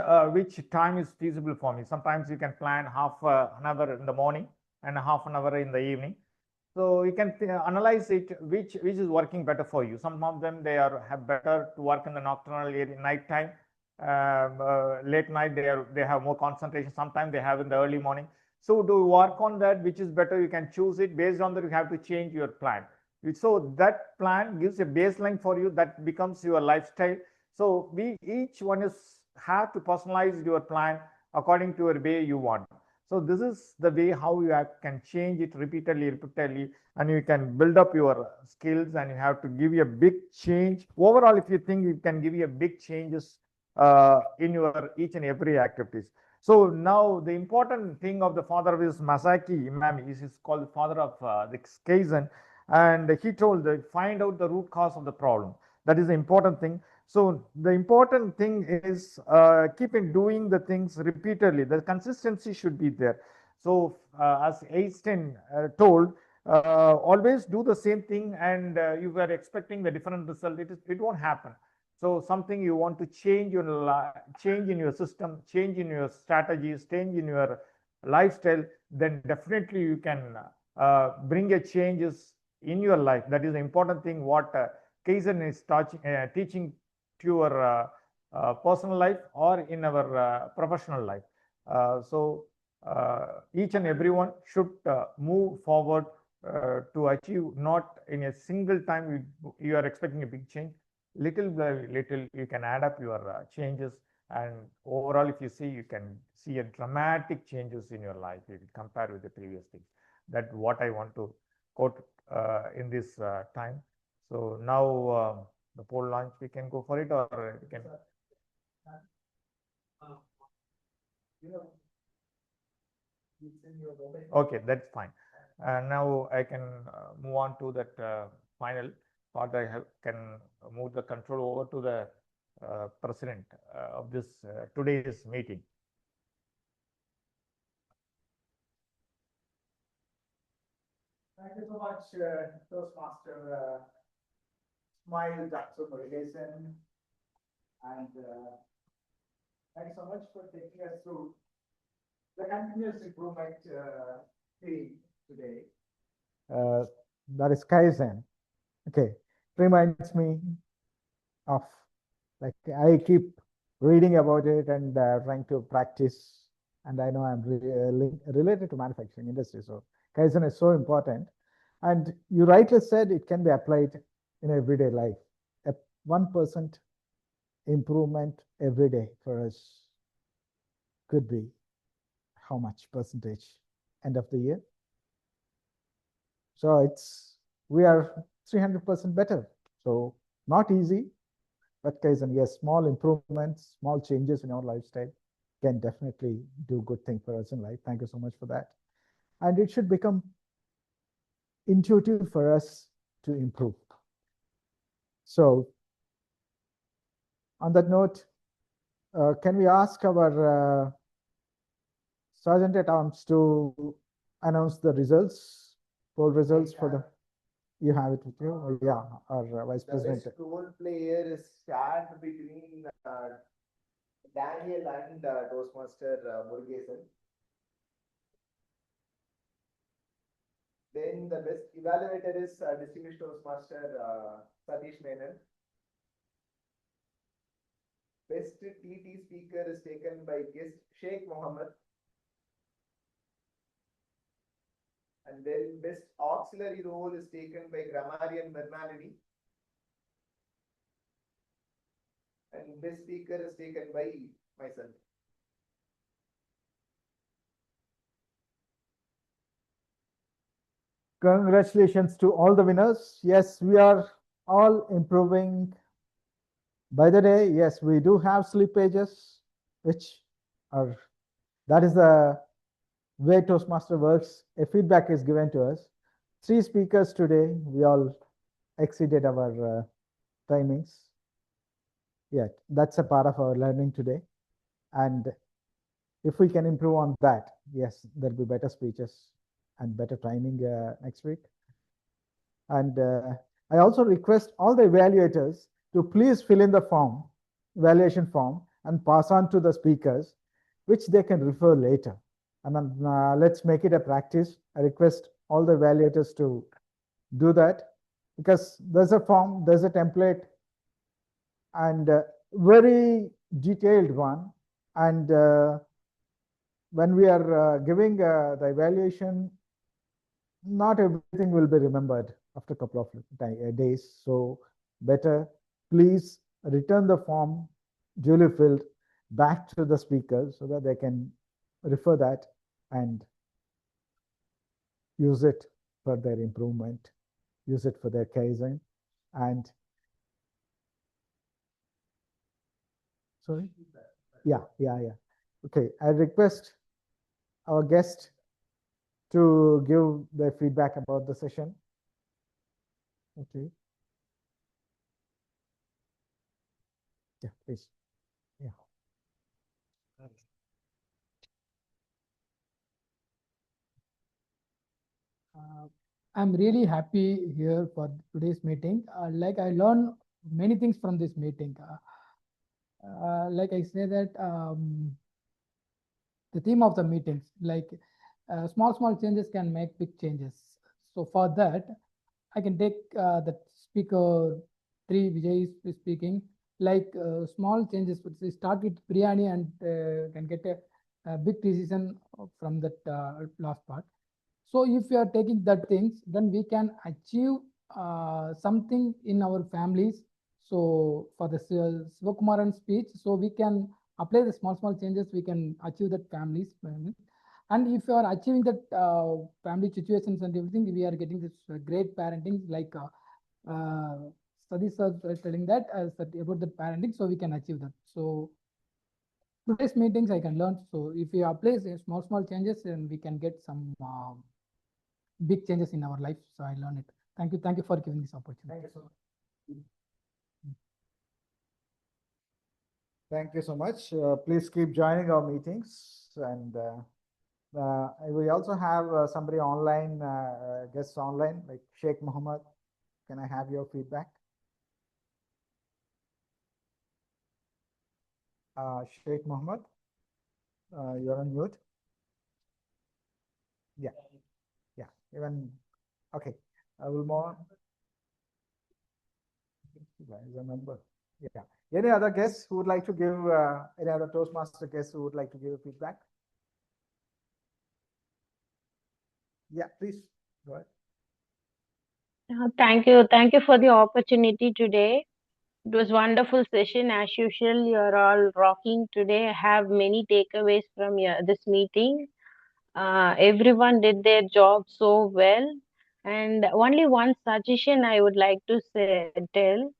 time is feasible for me? Sometimes you can plan half an hour in the morning and half an hour in the evening. So you can analyze it, which is working better for you. Some of them have better to work in the nocturnal area, night time, late night they have more concentration. Sometimes they have in the early morning. So do work on that, which is better. You can choose it. Based on that, you have to change your plan. So that plan gives a baseline for you that becomes your lifestyle. So each one have to personalize your plan according to your way you want. So this is the way how you can change it repeatedly, and you can build up your skills, and you have to give you a big change. Overall, if you think you can give you a big changes in your each and every activities. So now the important thing of the father of is Masaki Imami. He is called the father of the Kaizen, and he told that find out the root cause of the problem. That is the important thing. So the important thing is keep doing the things repeatedly. The consistency should be there. So as Einstein told, always do the same thing, and you were expecting the different result. It won't happen. So something you want to change change in your system, change in your strategies, change in your lifestyle, then definitely you can bring a changes in your life. That is the important thing. What Kaizen is teaching to your personal life or in our professional life. Each and everyone should move forward to achieve, not in a single time you are expecting a big change. Little by little, you can add up your changes, and overall, if you see, you can see a dramatic changes in your life if you compare with the previous things. That's what I want to quote in this time. So now the poll launch, we can go for it, or we can. Okay, that's fine. Now I can move on to that final part. Can move the control over to the president of this today's meeting. Thank you so much, Toastmaster Smile Jackson Murugesan, and thanks so much for taking us through the continuous improvement theme today. That is Kaizen. Okay, reminds me of, like, I keep reading about it and trying to practice, and I know I'm related to manufacturing industry, so Kaizen is so important. And you rightly said it can be applied in everyday life. A 1% improvement every day for us could be how much percentage end of the year? So we are 300% better. So not easy, but Kaizen, yes, small improvements, small changes in our lifestyle can definitely do good thing for us in life. Thank you so much for that. And it should become intuitive for us to improve. So on that note, can we ask our Sergeant at Arms to announce the results, poll results for the. You have it with you? Or yeah, our Vice President. The best role player is shared between Daniel and Toastmaster Murugesan. Then the best evaluator is distinguished Toastmaster Satish Menon. Best TT speaker is taken by guest Sheikh Mohammed. And then best auxiliary role is taken by grammarian Bernalini. And best speaker is taken by myself. Congratulations to all the winners. Yes, we are all improving by the day. Yes, we do have slippages, that is the way Toastmaster works. A feedback is given to us. 3 speakers today, we all exceeded our timings. Yeah, that's a part of our learning today. And if we can improve on that, yes, there'll be better speeches and better timing next week. And I also request all the evaluators to please fill in the form, evaluation form, and pass on to the speakers, which they can refer later. I mean, let's make it a practice. I request all the evaluators to do that, because there's a form, there's a template, and very detailed one. And when we are giving the evaluation, not everything will be remembered after a couple of days. So better, please return the form duly filled back to the speakers so that they can refer that and use it for their improvement, use it for their Kaizen. And sorry? Yeah. Okay, I request our guest to give their feedback about the session. Okay. Yeah, please. Yeah. I'm really happy here for today's meeting. Like I learned many things from this meeting. Like I say that the theme of the meetings, like small changes can make big changes. So for that, I can take the speaker 3 Vijay is speaking, like small changes. Start with biryani and can get big decision from that last part. So if you are taking that things, then we can achieve something in our families. So for the Sivakumaran speech, so we can apply the small changes, we can achieve that families. And if you are achieving that family situations and everything, we are getting this great parenting, like studies are telling that about the parenting, so we can achieve that. So today's meetings I can learn. So if we apply small changes, then we can get some big changes in our life. So I learned it. Thank you for giving this opportunity. Thank you so much. Thank you so much. Please keep joining our meetings. And we also have somebody online, guests online, like Sheikh Muhammad. Can I have your feedback? Sheikh Muhammad, you're on mute. Yeah, even, okay. I will more. Remember. Yeah. Any other guests who would like to give, any other Toastmaster guests who would like to give feedback? Yeah, please go ahead. Thank you. Thank you for the opportunity today. It was wonderful session as usual. You're all rocking today. I have many takeaways from this meeting. Everyone did their job so well. And only one suggestion I would like to tell.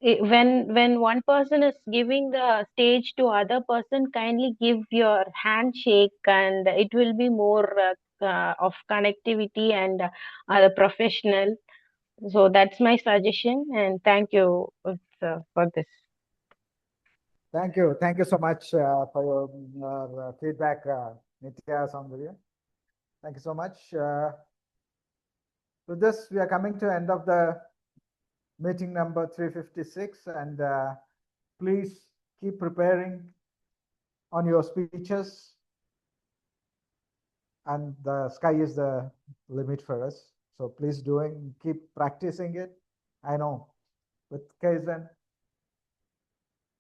When one person is giving the stage to other person, kindly give your handshake, and it will be more of connectivity and professional. So that's my suggestion, and thank you for this. Thank you. Thank you so much for your feedback, Nitya Soundarya. Thank you so much. With this, we are coming to end of the meeting number 356, and please keep preparing on your speeches, and the sky is the limit for us. So please keep practicing it. I know with Kaizen,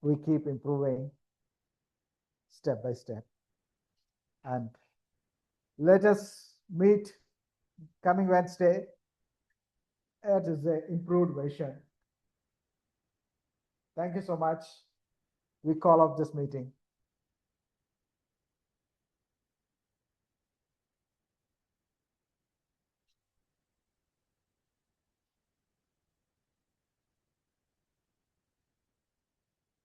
we keep improving step by step. And let us meet coming Wednesday. It is an improved version. Thank you so much. We call off this meeting.